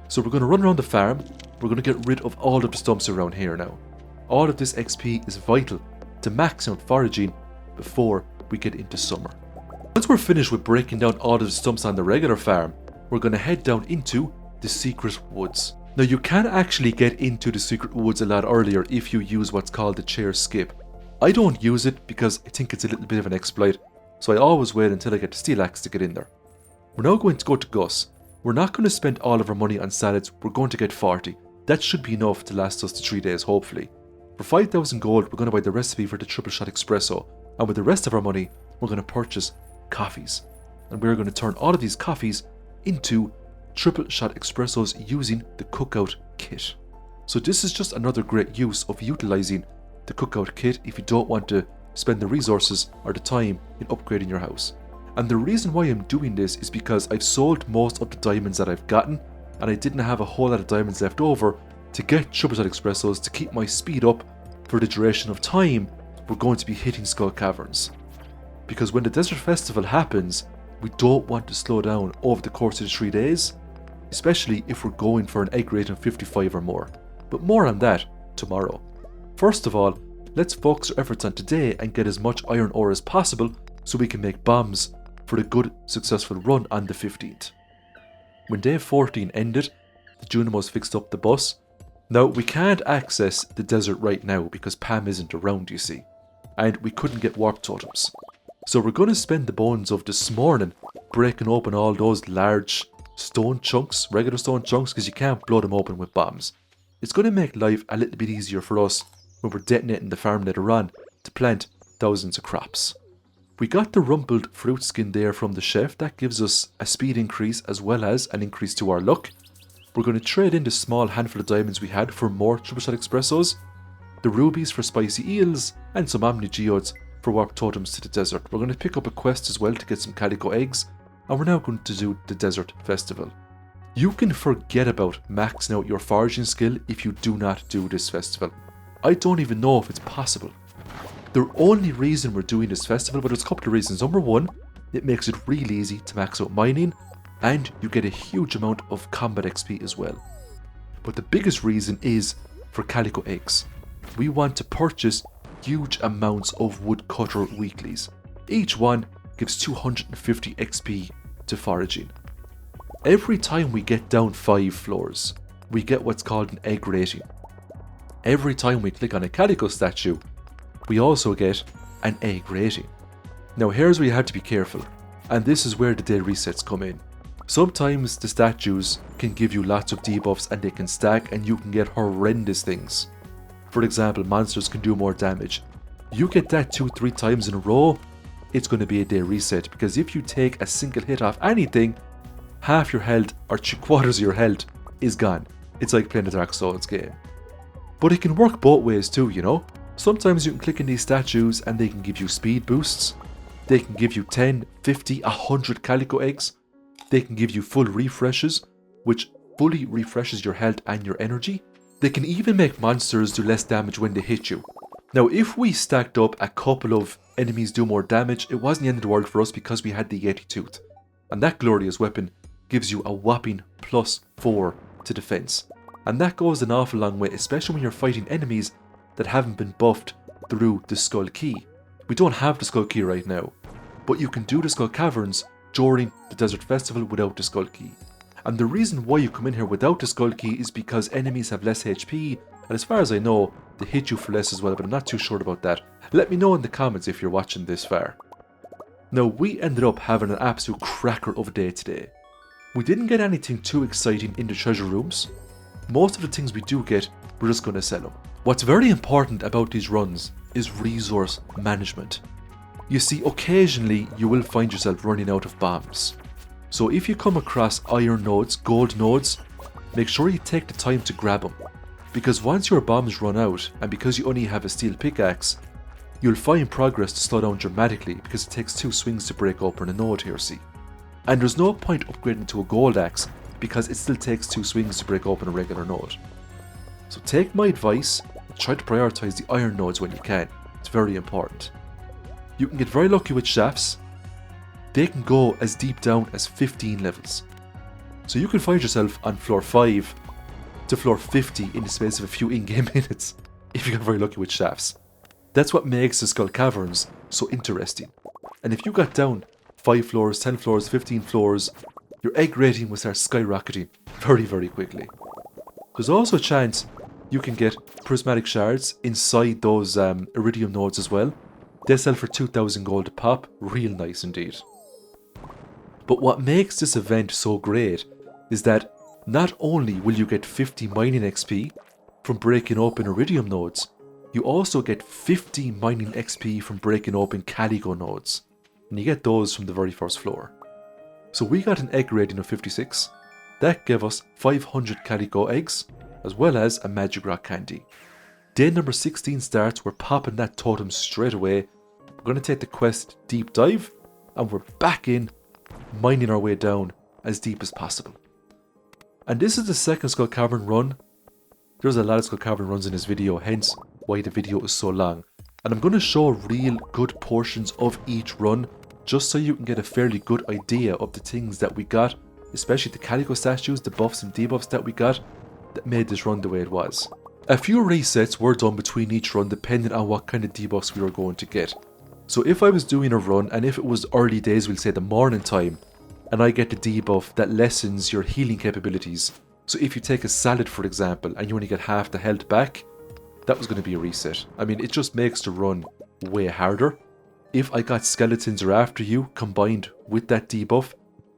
So we're going to run around the farm, we're going to get rid of all of the stumps around here now. All of this XP is vital to max out foraging before we get into summer. Once we're finished with breaking down all of the stumps on the regular farm, we're going to head down into the secret woods. Now you can actually get into the secret woods a lot earlier if you use what's called the chair skip. I don't use it because I think it's a little bit of an exploit, so I always wait until I get the steel axe to get in there. We're now going to go to Gus. We're not going to spend all of our money on salads, we're going to get 40. That should be enough to last us the 3 days hopefully. For 5,000 gold, we're going to buy the recipe for the triple shot espresso, and with the rest of our money, we're going to purchase coffees. And we're going to turn all of these coffees into triple shot espressos using the cookout kit. So this is just another great use of utilizing the cookout kit if you don't want to spend the resources or the time in upgrading your house. And the reason why I'm doing this is because I've sold most of the diamonds that I've gotten, and I didn't have a whole lot of diamonds left over to get triple shot espressos to keep my speed up for the duration of time we're going to be hitting Skull Caverns. Because when the Desert Festival happens, we don't want to slow down over the course of the 3 days, especially if we're going for an egg rating of 55 or more. But more on that tomorrow. First of all, let's focus our efforts on today and get as much iron ore as possible so we can make bombs for the good successful run on the 15th. When day 14 ended, the Junimos fixed up the bus. Now we can't access the desert right now because Pam isn't around, you see, and we couldn't get warp totems. So we're going to spend the bones of this morning breaking open all those large stone chunks, regular stone chunks, because you can't blow them open with bombs. It's going to make life a little bit easier for us when we're detonating the farm later on to plant thousands of crops. We got the rumpled fruit skin there from the chef. That gives us a speed increase as well as an increase to our luck. We're going to trade in the small handful of diamonds we had for more triple shot espressos, the rubies for spicy eels, and some omni geodes for warp totems to the desert. We're going to pick up a quest as well to get some calico eggs, and we're now going to do the desert festival. You can forget about maxing out your foraging skill if you do not do this festival. I don't even know if it's possible. The only reason we're doing this festival, but there's a couple of reasons. Number one, it makes it really easy to max out mining, and you get a huge amount of combat XP as well. but the biggest reason is for calico eggs. We want to purchase huge amounts of woodcutter weeklies. Each one gives 250 XP to foraging. Every time we get down 5 floors, we get what's called an egg rating. Every time we click on a calico statue, we also get an egg rating. Now here's where you have to be careful, and this is where the day resets come in. Sometimes the statues can give you lots of debuffs and they can stack and you can get horrendous things. For example, monsters can do more damage. You get that 2-3 times in a row, it's going to be a day reset, because if you take a single hit off anything, half your health or 3/4 of your health is gone. It's like playing a Dark Souls game. But it can work both ways too, you know. Sometimes you can click in these statues and they can give you speed boosts. They can give you 10, 50, 100 calico eggs. They can give you full refreshes, which fully refreshes your health and your energy. They can even make monsters do less damage when they hit you. Now, if we stacked up a couple of enemies do more damage, it wasn't the end of the world for us because we had the Yeti Tooth. And that glorious weapon gives you a whopping +4 to defense. And that goes an awful long way, especially when you're fighting enemies that haven't been buffed through the Skull Key. We don't have the Skull Key right now, but you can do the Skull Caverns during the Desert Festival without the Skull Key. And the reason why you come in here without the Skull Key is because enemies have less HP, and as far as I know, they hit you for less as well, but I'm not too sure about that. Let me know in the comments if you're watching this far. Now, we ended up having an absolute cracker of a day today. We didn't get anything too exciting in the treasure rooms. Most of the things we do get, we're just going to sell them. What's very important about these runs is resource management. You see, occasionally you will find yourself running out of bombs. So if you come across iron nodes, gold nodes, make sure you take the time to grab them. Because once your bombs run out, and because you only have a steel pickaxe, you'll find progress to slow down dramatically because it takes 2 swings to break open a node here, see. And there's no point upgrading to a gold axe because it still takes 2 swings to break open a regular node. So take my advice, and try to prioritize the iron nodes when you can. It's very important. You can get very lucky with shafts. They can go as deep down as 15 levels. So you can find yourself on floor 5 to floor 50 in the space of a few in-game minutes if you get very lucky with shafts. That's what makes the Skull Caverns so interesting. And if you got down 5 floors, 10 floors, 15 floors, your egg rating will start skyrocketing very, very quickly. There's also a chance you can get prismatic shards inside those iridium nodes as well. They sell for 2,000 gold a pop, real nice indeed. But what makes this event so great is that not only will you get 50 mining XP from breaking open iridium nodes, you also get 50 mining XP from breaking open calico nodes. And you get those from the very first floor. So we got an egg rating of 56. That gave us 500 calico eggs, as well as a magic rock candy. Day number 16 starts, we're popping that totem straight away. We're going to take the quest deep dive, and we're back in, mining our way down as deep as possible. And this is the second Skull Cavern run. There's a lot of Skull Cavern runs in this video, hence why the video is so long. And I'm going to show real good portions of each run, just so you can get a fairly good idea of the things that we got, especially the calico statues, the buffs and debuffs that we got, that made this run the way it was. A few resets were done between each run depending on what kind of debuffs we were going to get. So if I was doing a run, and if it was early days, we'll say the morning time, and I get the debuff that lessens your healing capabilities. So if you take a salad for example, and you only get half the health back, that was going to be a reset. I mean, it just makes the run way harder. If I got skeletons or after you combined with that debuff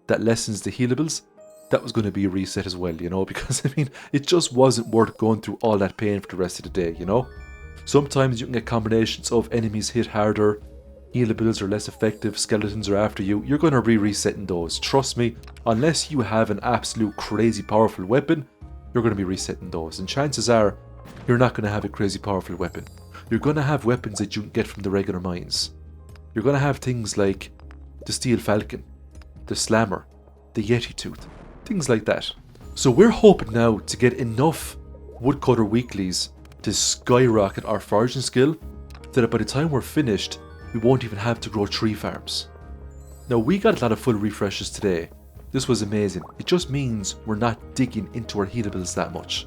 that lessens the healables, that was going to be a reset as well, you know, because I mean, it just wasn't worth going through all that pain for the rest of the day, you know. Sometimes you can get combinations of enemies hit harder, healables are less effective, skeletons are after you, you're going to be resetting those. Trust me, unless you have an absolute crazy powerful weapon, you're going to be resetting those. And chances are, you're not going to have a crazy powerful weapon. You're going to have weapons that you can get from the regular mines. You're going to have things like the Steel Falcon, the Slammer, the Yeti Tooth, things like that. So we're hoping now to get enough woodcutter weeklies to skyrocket our foraging skill, so that by the time we're finished, we won't even have to grow tree farms. Now we got a lot of full refreshes today. This was amazing. It just means we're not digging into our healables that much.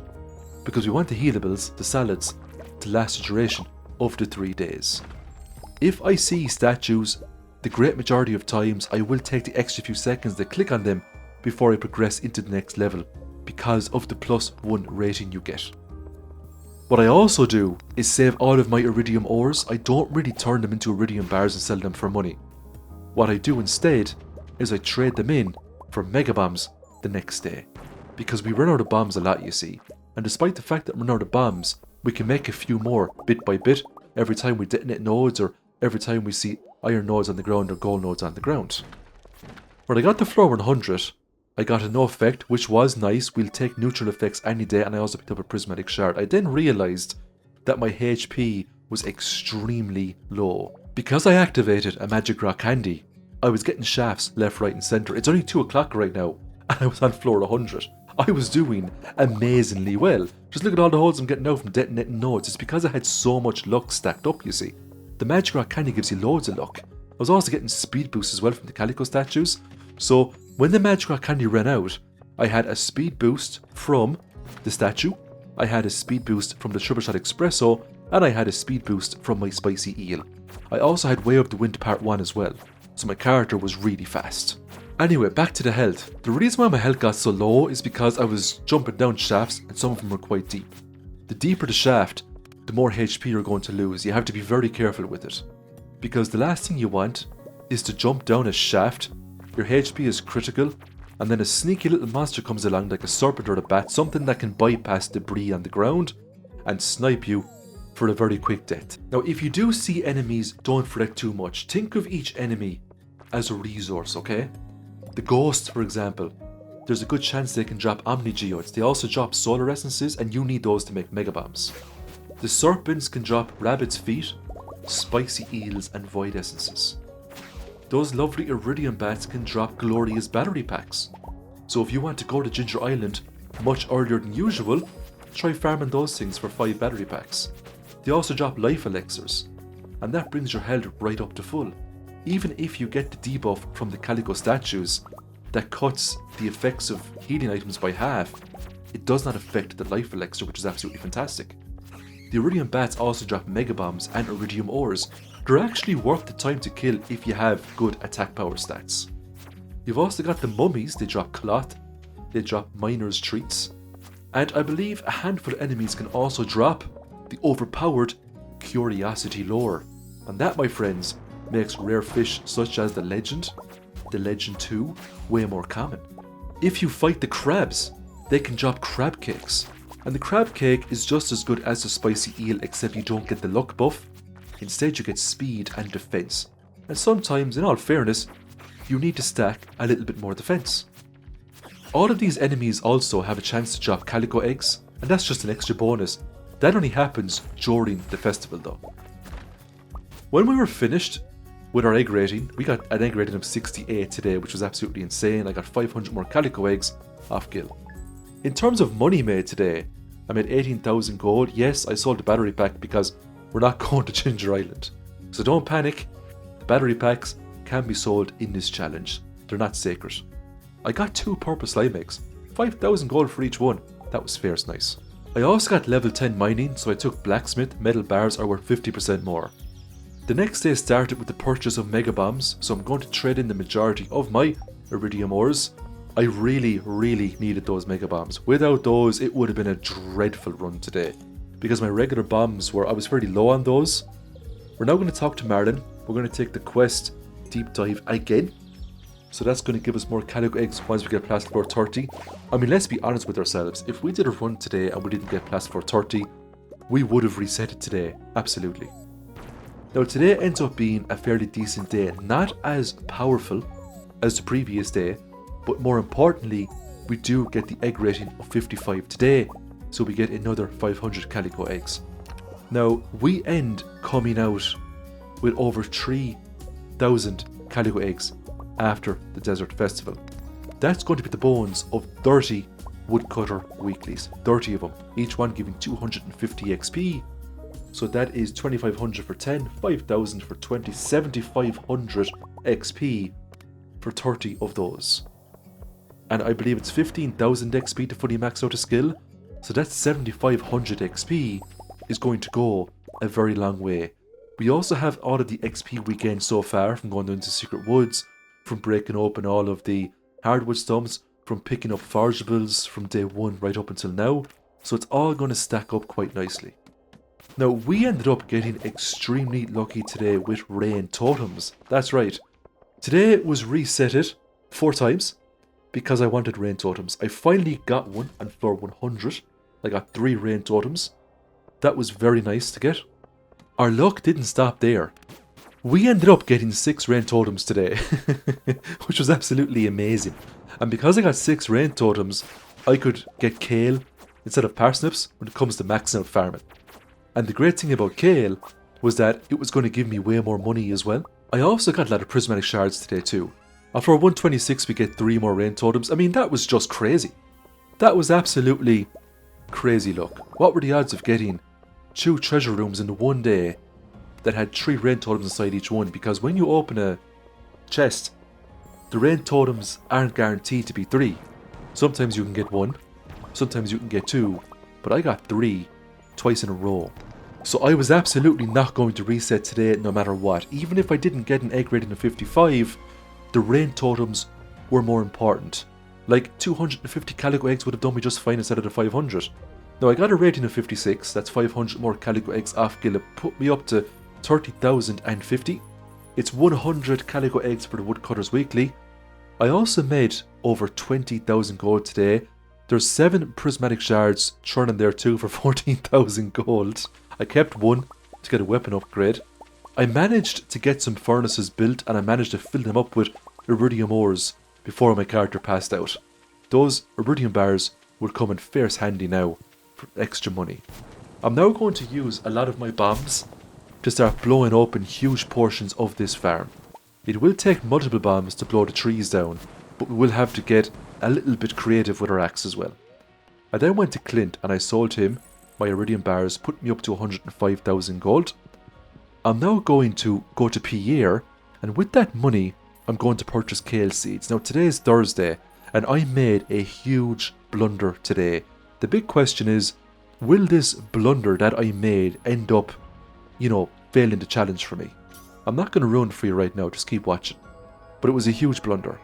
because we want the healables, the salads, to last the duration of the 3 days. If I see statues, the great majority of times I will take the extra few seconds to click on them before I progress into the next level because of the +1 rating you get. What I also do is save all of my iridium ores. I don't really turn them into iridium bars and sell them for money. What I do instead is I trade them in for mega bombs the next day. Because we run out of bombs a lot, you see. And despite the fact that we run out of bombs, we can make a few more bit by bit every time we detonate nodes or every time we see iron nodes on the ground or gold nodes on the ground. When I got the floor 100, I got a no effect, which was nice. We'll take neutral effects any day, and I also picked up a prismatic shard. I then realised that my HP was extremely low. Because I activated a magic rock candy, I was getting shafts left, right and centre. It's only 2 o'clock right now, and I was on floor 100. I was doing amazingly well. Just look at all the holes I'm getting out from detonating nodes. It's because I had so much luck stacked up, you see. The magic rock candy gives you loads of luck. I was also getting speed boosts as well from the calico statues. So when the magic rock candy ran out, I had a speed boost from the statue, I had a speed boost from the Triple Shot Espresso, and I had a speed boost from my spicy eel. I also had Way of the Wind Part 1 as well, so my character was really fast. Anyway, back to the health. The reason why my health got so low is because I was jumping down shafts and some of them were quite deep. The deeper the shaft, the more HP you're going to lose. You have to be very careful with it. Because the last thing you want is to jump down a shaft, your HP is critical, and then a sneaky little monster comes along like a serpent or a bat, something that can bypass debris on the ground and snipe you for a very quick death. Now if you do see enemies, don't fret too much. Think of each enemy as a resource, okay? The ghosts, for example, there's a good chance they can drop Omni Geodes. They also drop solar essences, and you need those to make mega bombs. The serpents can drop rabbit's feet, spicy eels, and void essences. Those lovely iridium bats can drop glorious battery packs. So if you want to go to Ginger Island much earlier than usual, try farming those things for 5 battery packs. They also drop life elixirs, and that brings your health right up to full. Even if you get the debuff from the calico statues that cuts the effects of healing items by half, it does not affect the life elixir, which is absolutely fantastic. The iridium bats also drop mega bombs and iridium ores. They're actually worth the time to kill if you have good attack power stats. You've also got the mummies. They drop cloth, they drop miner's treats, and I believe a handful of enemies can also drop the overpowered curiosity lore. And that, my friends, makes rare fish such as the Legend 2, way more common. If you fight the crabs, they can drop crab cakes. And the crab cake is just as good as the spicy eel, except you don't get the luck buff. Instead you get speed and defense. And sometimes, in all fairness, you need to stack a little bit more defense. All of these enemies also have a chance to drop calico eggs, and that's just an extra bonus. That only happens during the festival though. When we were finished with our egg rating, we got an egg rating of 68 today, which was absolutely insane. I got 500 more calico eggs off Gil. In terms of money made today, I made 18,000 gold. Yes, I sold the battery pack because we're not going to Ginger Island. So don't panic, the battery packs can be sold in this challenge. They're not sacred. I got 2 purple slime eggs, 5,000 gold for each one. That was fair, nice. I also got level 10 mining, so I took blacksmith. Metal bars are worth 50% more. The next day started with the purchase of mega bombs, so I'm going to trade in the majority of my iridium ores. I really needed those mega bombs. Without those, it would have been a dreadful run today, because my regular bombs I was fairly low on those. We're now going to talk to Marlon. We're going to take the quest deep dive again. So that's going to give us more calico eggs once we get past floor 30. I mean, let's be honest with ourselves. If we did a run today and we didn't get past floor 30, we would have reset it today. Absolutely. Now today ends up being a fairly decent day. Not as powerful as the previous day, but more importantly, we do get the egg rating of 55 today. So we get another 500 calico eggs. Now we end coming out with over 3,000 calico eggs after the Desert Festival. That's going to be the bones of 30 woodcutter weeklies, 30 of them, each one giving 250 XP. So that is 2,500 for 10, 5,000 for 20, 7,500 XP for 30 of those. And I believe it's 15,000 XP to fully max out a skill. So that 7500 XP is going to go a very long way. We also have all of the XP we gained so far from going into Secret Woods, from breaking open all of the hardwood stumps, from picking up forageables from day 1 right up until now. So it's all going to stack up quite nicely. Now, we ended up getting extremely lucky today with rain totems. That's right. Today was resetted 4 times because I wanted rain totems. I finally got one, and for 100, I got 3 rain totems. That was very nice to get. Our luck didn't stop there. We ended up getting 6 rain totems today, which was absolutely amazing. And because I got 6 rain totems, I could get kale instead of parsnips when it comes to maxing out farming. And the great thing about kale was that it was going to give me way more money as well. I also got a lot of prismatic shards today too. After 126 we get 3 more rain totems. I mean, that was just crazy. That was absolutely crazy luck. What were the odds of getting 2 treasure rooms in one day that had 3 rain totems inside each one? Because when you open a chest, the rain totems aren't guaranteed to be 3. Sometimes you can get 1, sometimes you can get 2, but I got 3 twice in a row. So I was absolutely not going to reset today no matter what. Even if I didn't get an egg rating of 55, the rain totems were more important. Like 250 calico eggs would have done me just fine instead of the 500. Now I got a rating of 56, that's 500 more calico eggs off Gil. It put me up to 30,050. It's 100 calico eggs for the woodcutters weekly. I also made over 20,000 gold today. There's 7 prismatic shards thrown in there too for 14,000 gold. I kept 1 to get a weapon upgrade. I managed to get some furnaces built and I managed to fill them up with iridium ores before my character passed out. Those iridium bars will come in fierce handy now for extra money. I'm now going to use a lot of my bombs to start blowing open huge portions of this farm. It will take multiple bombs to blow the trees down, but we will have to get a little bit creative with our axe as well. I then went to Clint and I sold him my iridium bars, put me up to 105,000 gold. I'm now going to go to Pierre, and with that money I'm going to purchase kale seeds. Now today is Thursday and I made a huge blunder today. The big question is, will this blunder that I made end up, failing the challenge for me? I'm not going to ruin it for you right now, just keep watching. But it was a huge blunder.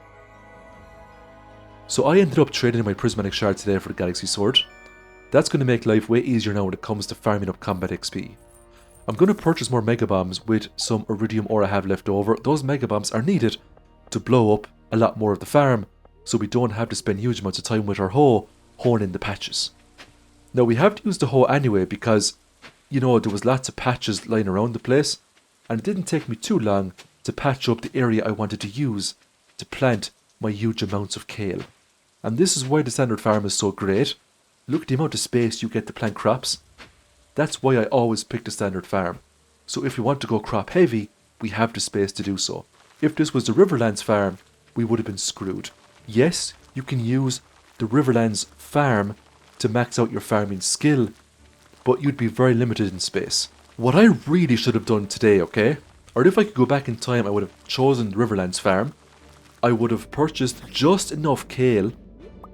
So I ended up trading my prismatic shard today for the galaxy sword. That's going to make life way easier now when it comes to farming up combat XP. I'm going to purchase more mega bombs with some iridium ore I have left over. Those mega bombs are needed to blow up a lot more of the farm, so we don't have to spend huge amounts of time with our hoe honing the patches. Now we have to use the hoe anyway because, there was lots of patches lying around the place, and it didn't take me too long to patch up the area I wanted to use to plant my huge amounts of kale. And this is why the standard farm is so great. Look at the amount of space you get to plant crops. That's why I always pick the standard farm. So if we want to go crop heavy, we have the space to do so. If this was the Riverlands farm, we would have been screwed. Yes, you can use the Riverlands farm to max out your farming skill, but you'd be very limited in space. What I really should have done today, okay? Or if I could go back in time, I would have chosen the Riverlands farm. I would have purchased just enough kale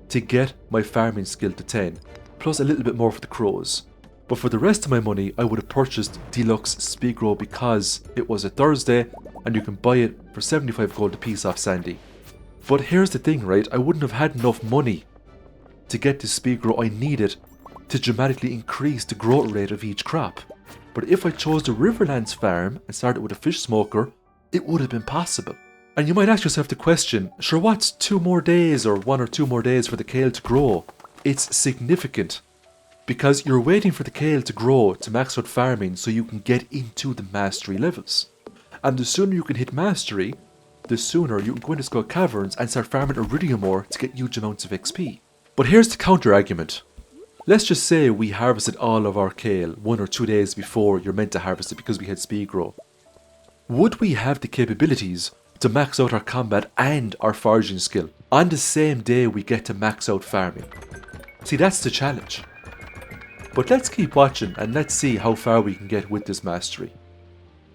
to get my farming skill to 10, plus a little bit more for the crows. But for the rest of my money, I would have purchased Deluxe Speed Grow because it was a Thursday and you can buy it for 75 gold a piece off Sandy. But here's the thing, right? I wouldn't have had enough money to get the speed grow I needed to dramatically increase the growth rate of each crop. But if I chose the Riverlands farm and started with a fish smoker, it would have been possible. And you might ask yourself the question, sure, what's 2 more days or 1 or 2 more days for the kale to grow? It's significant because you're waiting for the kale to grow to max out farming so you can get into the mastery levels. And the sooner you can hit mastery, the sooner you can go into Skull Caverns and start farming iridium ore to get huge amounts of XP. But here's the counter argument. Let's just say we harvested all of our kale 1 or 2 days before you're meant to harvest it because we had speed grow. Would we have the capabilities to max out our combat and our foraging skill on the same day we get to max out farming? See, that's the challenge. But let's keep watching and let's see how far we can get with this mastery.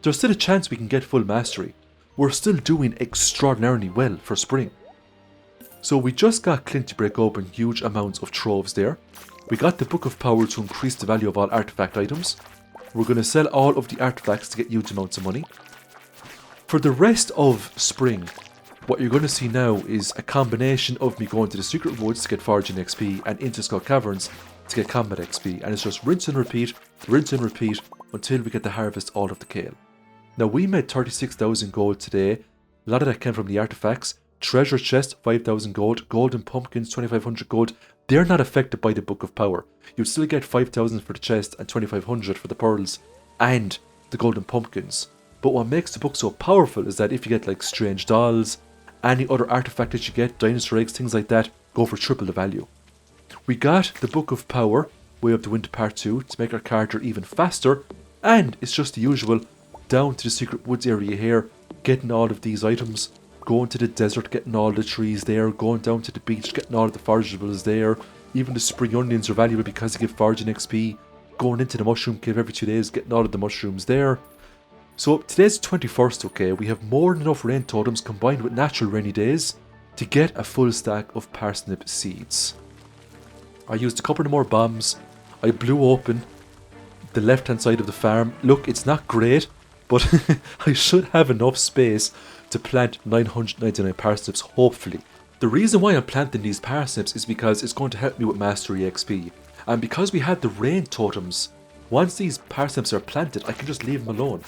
There's still a chance we can get full mastery. We're still doing extraordinarily well for spring. So we just got Clint to break open huge amounts of troves there. We got the Book of Power to increase the value of all artifact items. We're going to sell all of the artifacts to get huge amounts of money. For the rest of spring, what you're going to see now is a combination of me going to the Secret Woods to get Foraging XP and into Skull Caverns to get Combat XP. And it's just rinse and repeat until we get to harvest all of the kale. Now we made 36,000 gold today. A lot of that came from the artifacts. Treasure chest, 5,000 gold. Golden pumpkins, 2,500 gold. They're not affected by the Book of Power. You'll still get 5,000 for the chest and 2,500 for the pearls and the golden pumpkins. But what makes the book so powerful is that if you get like strange dolls, any other artifact that you get, dinosaur eggs, things like that, go for triple the value. We got the Book of Power way up to Winter Part 2 to make our character even faster, and it's just the usual, down to the Secret Woods area here, getting all of these items, going to the desert, getting all the trees there, going down to the beach, getting all of the forageables there. Even the spring onions are valuable because they give foraging XP. Going into the mushroom cave every 2 days, getting all of the mushrooms there. So today's the 21st, okay, we have more than enough rain totems combined with natural rainy days to get a full stack of parsnip seeds. I used a couple of more bombs. I blew open the left hand side of the farm. Look, it's not great, but I should have enough space to plant 999 parsnips, hopefully. The reason why I'm planting these parsnips is because it's going to help me with Mastery XP. And because we had the rain totems, once these parsnips are planted, I can just leave them alone.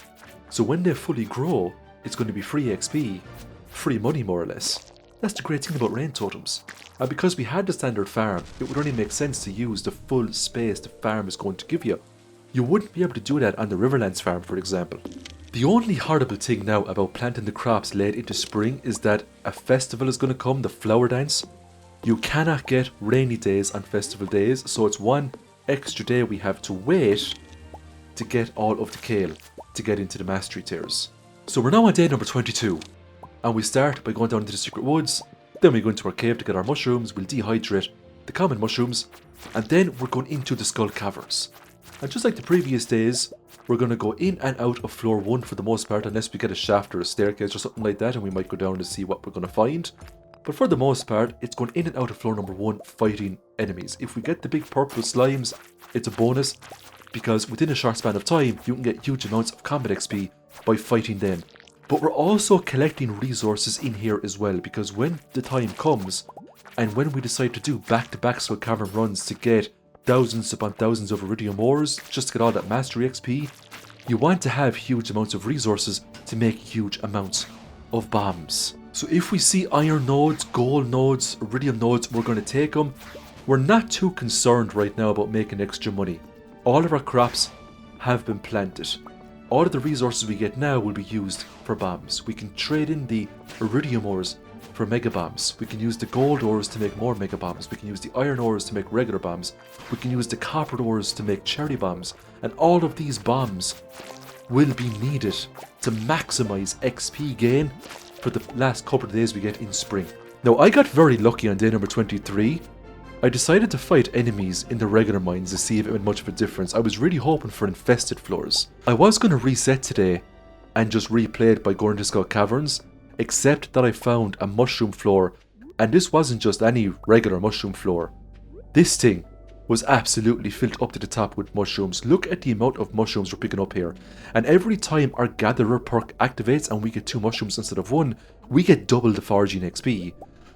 So when they fully grow, it's going to be free XP, free money more or less. That's the great thing about rain totems. And because we had the standard farm, it would only make sense to use the full space the farm is going to give you. You wouldn't be able to do that on the Riverlands farm, for example. The only horrible thing now about planting the crops late into spring is that a festival is going to come, the flower dance. You cannot get rainy days on festival days, so it's one extra day we have to wait to get all of the kale to get into the mastery tiers. So we're now on day number 22, and we start by going down into the Secret Woods, then we go into our cave to get our mushrooms, we'll dehydrate the common mushrooms, and then we're going into the Skull Caverns. And just like the previous days, we're going to go in and out of floor 1 for the most part, unless we get a shaft or a staircase or something like that, and we might go down to see what we're going to find. But for the most part, it's going in and out of floor number 1 fighting enemies. If we get the big purple slimes, it's a bonus, because within a short span of time, you can get huge amounts of combat XP by fighting them. But we're also collecting resources in here as well, because when the time comes, and when we decide to do back-to-back Skull Cavern runs to get thousands upon thousands of iridium ores, just to get all that mastery XP, you want to have huge amounts of resources to make huge amounts of bombs. So if we see iron nodes, gold nodes, iridium nodes, we're going to take them. We're not too concerned right now about making extra money. All of our crops have been planted. All of the resources we get now will be used for bombs. We can trade in the iridium ores for mega bombs. We can use the gold ores to make more mega bombs. We can use the iron ores to make regular bombs. We can use the copper ores to make cherry bombs. And all of these bombs will be needed to maximize XP gain for the last couple of days we get in spring. Now, I got very lucky on day number 23. I decided to fight enemies in the regular mines to see if it made much of a difference. I was really hoping for infested floors. I was going to reset today and just replay it by going to Skull Caverns, except that I found a mushroom floor, and this wasn't just any regular mushroom floor. This thing was absolutely filled up to the top with mushrooms. Look at the amount of mushrooms we're picking up here. And every time our Gatherer perk activates and we get 2 mushrooms instead of 1, we get double the foraging XP.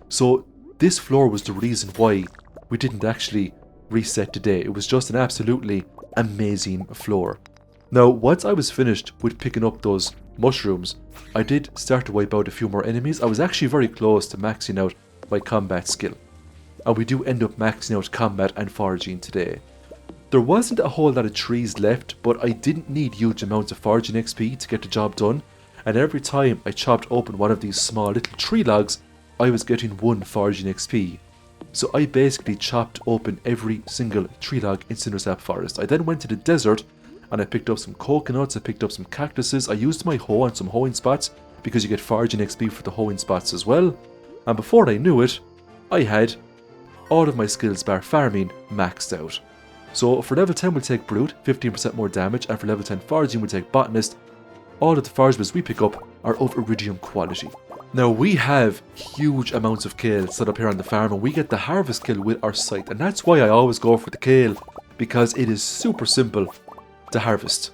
So this floor was the reason why we didn't actually reset today. It was just an absolutely amazing floor. Now, once I was finished with picking up those mushrooms, I did start to wipe out a few more enemies. I was actually very close to maxing out my combat skill. And we do end up maxing out combat and foraging today. There wasn't a whole lot of trees left, but I didn't need huge amounts of foraging XP to get the job done. And every time I chopped open one of these small little tree logs, I was getting 1 foraging XP. So I basically chopped open every single tree log in Cindersap Forest. I then went to the desert and I picked up some coconuts, I picked up some cactuses, I used my hoe on some hoeing spots because you get foraging XP for the hoeing spots as well. And before I knew it, I had all of my skills bar farming maxed out. So for level 10 we'll take Brute, 15% more damage, and for level 10 Foraging we'll take Botanist, all of the forageables we pick up are of iridium quality. Now we have huge amounts of kale set up here on the farm, and we get the harvest kale with our scythe, and that's why I always go for the kale, because it is super simple to harvest.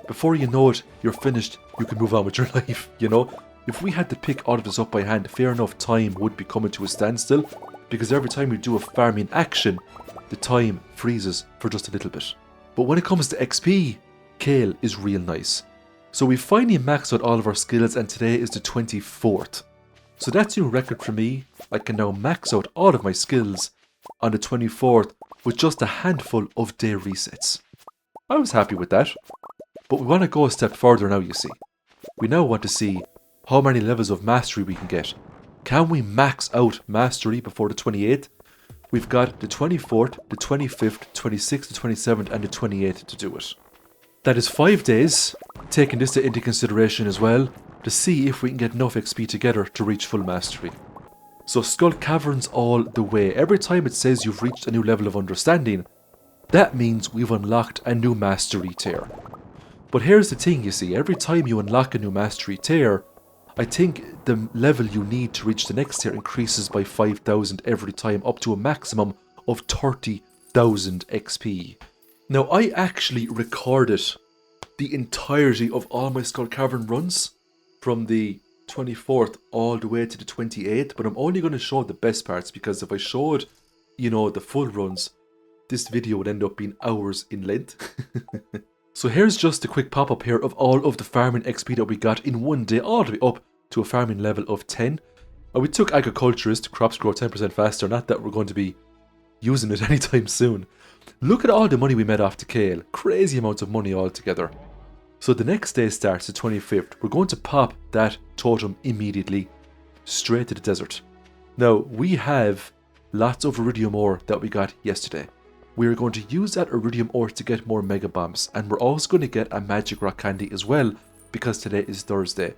Before you know it, you're finished, you can move on with your life, you know? If we had to pick all of this up by hand, fair enough, time would be coming to a standstill, because every time you do a farming action, the time freezes for just a little bit. But when it comes to XP, kale is real nice. So we finally maxed out all of our skills, and today is the 24th. So that's a new record for me. I can now max out all of my skills on the 24th with just a handful of day resets. I was happy with that. But we want to go a step further now, you see. We now want to see how many levels of mastery we can get. Can we max out mastery before the 28th? We've got the 24th, the 25th, 26th, the 27th and the 28th to do it. That is 5 days, taking this into consideration as well, to see if we can get enough XP together to reach full mastery. So Skull Caverns all the way. Every time it says you've reached a new level of understanding, that means we've unlocked a new mastery tier. But here's the thing, you see, every time you unlock a new mastery tier, I think the level you need to reach the next tier increases by 5,000 every time, up to a maximum of 30,000 XP. Now, I actually recorded the entirety of all my Skull Cavern runs from the 24th all the way to the 28th, but I'm only going to show the best parts, because if I showed, you know, the full runs, this video would end up being hours in length. So here's just a quick pop-up here of all of the farming XP that we got in one day, all the way up to a farming level of 10. We took agriculturist, crops grow 10% faster, not that we're going to be using it anytime soon. Look at all the money we made off the kale, crazy amounts of money altogether. So the next day starts the 25th, we're going to pop that totem immediately, straight to the desert. Now, we have lots of iridium ore that we got yesterday. We are going to use that iridium ore to get more mega bombs, and we're also going to get a magic rock candy as well, because today is Thursday.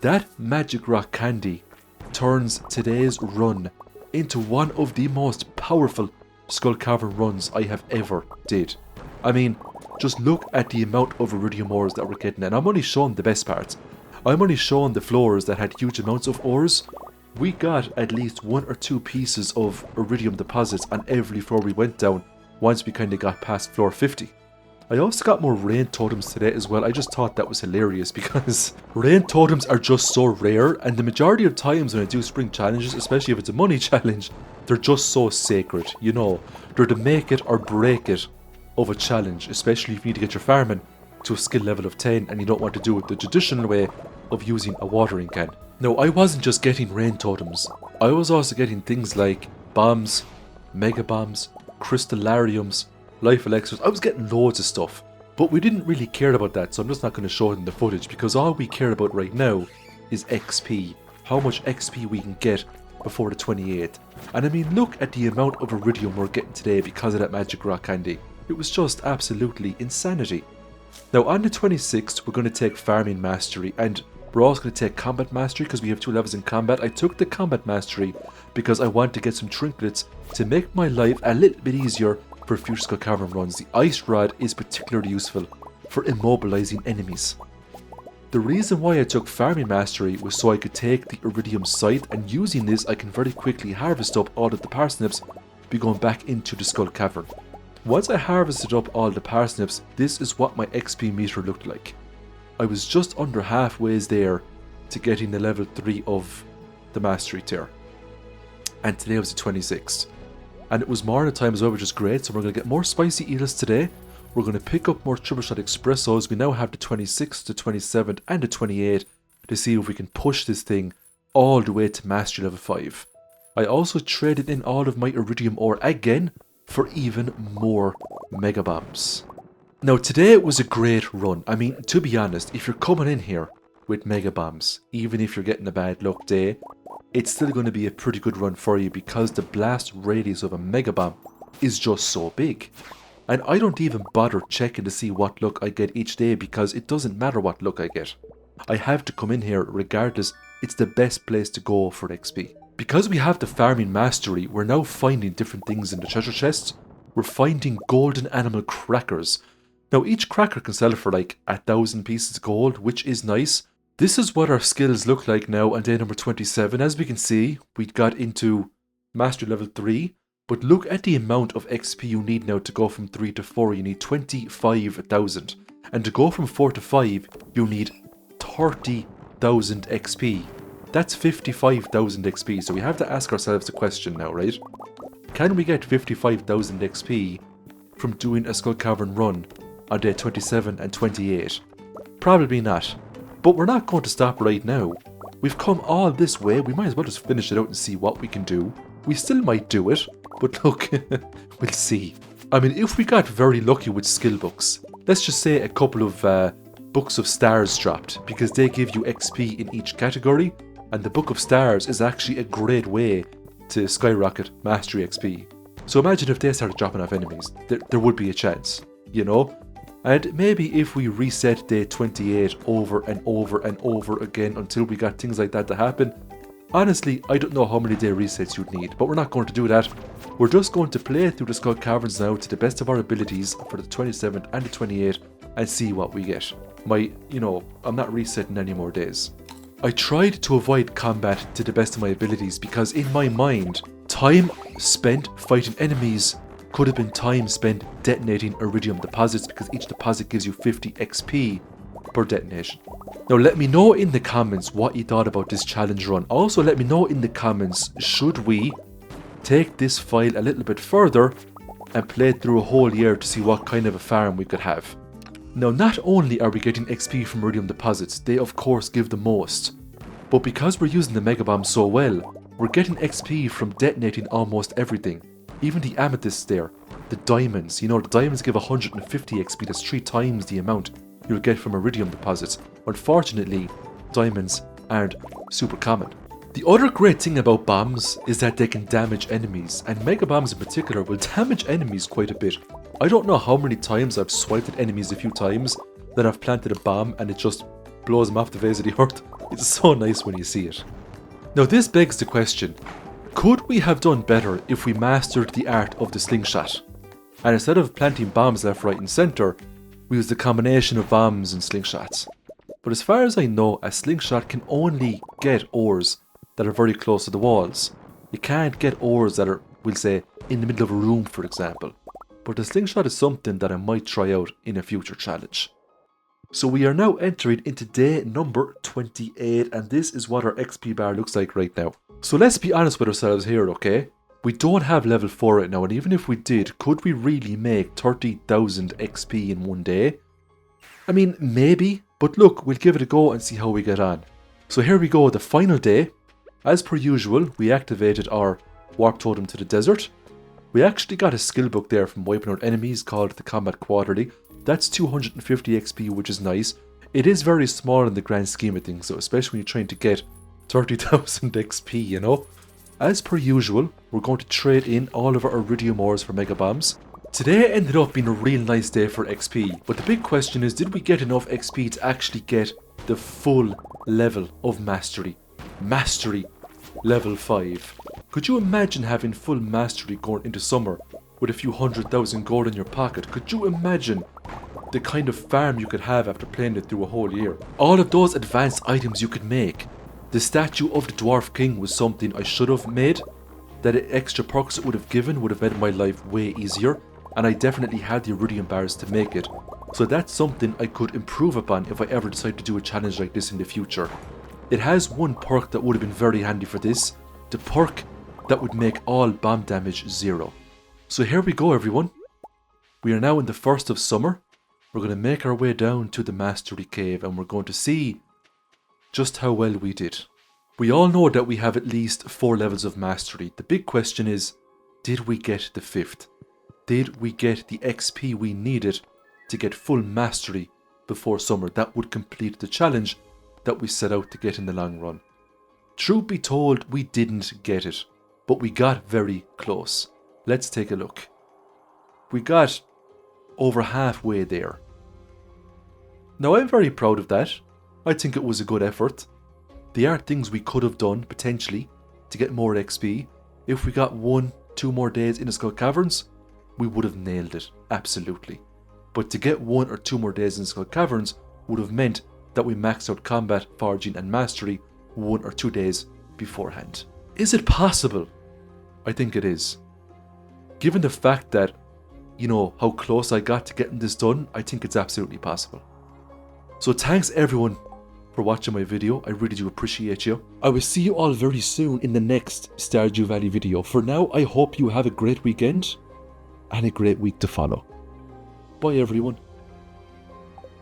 That magic rock candy turns today's run into one of the most powerful Skull Cavern runs I have ever did. I mean, just look at the amount of iridium ores that we're getting, and I'm only showing the best parts. I'm only showing the floors that had huge amounts of ores. We got at least 1 or 2 pieces of iridium deposits on every floor we went down, once we kind of got past floor 50. I also got more rain totems today as well. I just thought that was hilarious, because rain totems are just so rare, and the majority of times when I do spring challenges, especially if it's a money challenge, they're just so sacred, you know. They're the make it or break it of a challenge, especially if you need to get your farming to a skill level of 10 and you don't want to do it the traditional way of using a watering can. Now, I wasn't just getting rain totems, I was also getting things like bombs, mega bombs, crystallariums, life elixirs. I was getting loads of stuff, but we didn't really care about that, so I'm just not going to show it in the footage, because all we care about right now is XP, how much XP we can get before the 28th. And I mean, look at the amount of iridium we're getting today because of that magic rock candy. It was just absolutely insanity. Now on the 26th, we're going to take farming mastery, and we're also going to take combat mastery because we have 2 levels in combat. I took the combat mastery because I want to get some trinkets to make my life a little bit easier for future Skull Cavern runs. The ice rod is particularly useful for immobilizing enemies. The reason why I took farming mastery was so I could take the iridium scythe, and using this I can very quickly harvest up all of the parsnips be going back into the Skull Cavern. Once I harvested up all the parsnips, this is what my XP meter looked like. I was just under halfway there to getting the level 3 of the mastery tier. And today was the 26th. And it was morning time as well, which is great, so we're going to get more spicy eels today. We're going to pick up more triple shot espressos. We now have the 26th, the 27th and the 28th to see if we can push this thing all the way to mastery level 5. I also traded in all of my iridium ore again for even more mega bombs. Now today was a great run. I mean, to be honest, if you're coming in here with mega bombs, even if you're getting a bad luck day, it's still going to be a pretty good run for you, because the blast radius of a mega bomb is just so big. And I don't even bother checking to see what luck I get each day, because it doesn't matter what luck I get. I have to come in here regardless. It's the best place to go for XP. Because we have the farming mastery, we're now finding different things in the treasure chests. We're finding golden animal crackers. Now each cracker can sell for like 1,000 pieces of gold, which is nice. This is what our skills look like now on day number 27. As we can see, we got into mastery level 3. But look at the amount of XP you need now to go from 3 to 4. You need 25,000. And to go from 4 to 5, you need 30,000 XP. That's 55,000 XP. So we have to ask ourselves the question now, right? Can we get 55,000 XP from doing a Skull Cavern run on day 27 and 28? Probably not. But we're not going to stop right now. We've come all this way, we might as well just finish it out and see what we can do. We still might do it, but look, we'll see. I mean, if we got very lucky with skill books, let's just say a couple of books of stars dropped, because they give you XP in each category, and the book of stars is actually a great way to skyrocket mastery XP. So imagine if they started dropping off enemies, there would be a chance, you know? And maybe if we reset day 28 over and over and over again until we got things like that to happen. Honestly, I don't know how many day resets you'd need, but we're not going to do that. We're just going to play through the Skull Caverns now to the best of our abilities for the 27th and the 28th and see what we get. I'm not resetting any more days. I tried to avoid combat to the best of my abilities because in my mind, time spent fighting enemies could have been time spent detonating iridium deposits because each deposit gives you 50 XP per detonation. Now let me know in the comments what you thought about this challenge run. Also let me know in the comments, should we take this file a little bit further and play it through a whole year to see what kind of a farm we could have. Now not only are we getting XP from iridium deposits, they of course give the most, but because we're using the Mega Bomb so well, we're getting XP from detonating almost everything. Even the amethysts there, the diamonds, the diamonds give 150 XP, that's 3 times the amount you'll get from iridium deposits. Unfortunately, diamonds aren't super common. The other great thing about bombs is that they can damage enemies, and mega bombs in particular will damage enemies quite a bit. I don't know how many times I've swiped at enemies a few times, then I've planted a bomb and it just blows them off the face of the earth. It's so nice when you see it. Now this begs the question, could we have done better if we mastered the art of the slingshot? And instead of planting bombs left, right and centre, we used a combination of bombs and slingshots. But as far as I know, a slingshot can only get ores that are very close to the walls. You can't get ores that are, we'll say, in the middle of a room, for example. But the slingshot is something that I might try out in a future challenge. So we are now entering into day number 28, and this is what our XP bar looks like right now. So let's be honest with ourselves here, okay? We don't have level 4 right now, and even if we did, could we really make 30,000 XP in one day? I mean, maybe, but look, we'll give it a go and see how we get on. So here we go, the final day. As per usual, we activated our warp totem to the desert. We actually got a skill book there from wiping out enemies called the Combat Quarterly. That's 250 XP, which is nice. It is very small in the grand scheme of things, so especially when you're trying to get 30,000 XP, As per usual, we're going to trade in all of our iridium ores for mega bombs. Today ended up being a real nice day for XP, but the big question is, did we get enough XP to actually get the full level of mastery? Mastery level 5. Could you imagine having full mastery going into summer with a few 100,000 gold in your pocket? Could you imagine the kind of farm you could have after playing it through a whole year? All of those advanced items you could make. The statue of the Dwarf King was something I should have made. That extra perks it would have given would have made my life way easier, and I definitely had the iridium bars to make it. So that's something I could improve upon if I ever decide to do a challenge like this in the future. It has one perk that would have been very handy for this, the perk that would make all bomb damage 0. So here we go everyone. We are now in the 1st of summer. We're going to make our way down to the Mastery Cave and we're going to see just how well we did. We all know that we have at least 4 levels of mastery. The big question is, did we get the 5th? Did we get the XP we needed to get full mastery before summer? That would complete the challenge that we set out to get in the long run. Truth be told, we didn't get it, but we got very close. Let's take a look. We got over halfway there. Now I'm very proud of that. I think it was a good effort. There are things we could have done, potentially, to get more XP. If we got 1-2 more days in the Skull Caverns, we would have nailed it, absolutely. but to get 1 or 2 more days in Skull Caverns would have meant that we maxed out combat, foraging and mastery 1 or 2 days beforehand. Is it possible? I think it is. Given the fact that, you know, how close I got to getting this done, I think it's absolutely possible. So thanks everyone for watching my video. I really do appreciate you. I will see you all very soon in the next Stardew Valley video. For now, I hope you have a great weekend and a great week to follow. Bye everyone.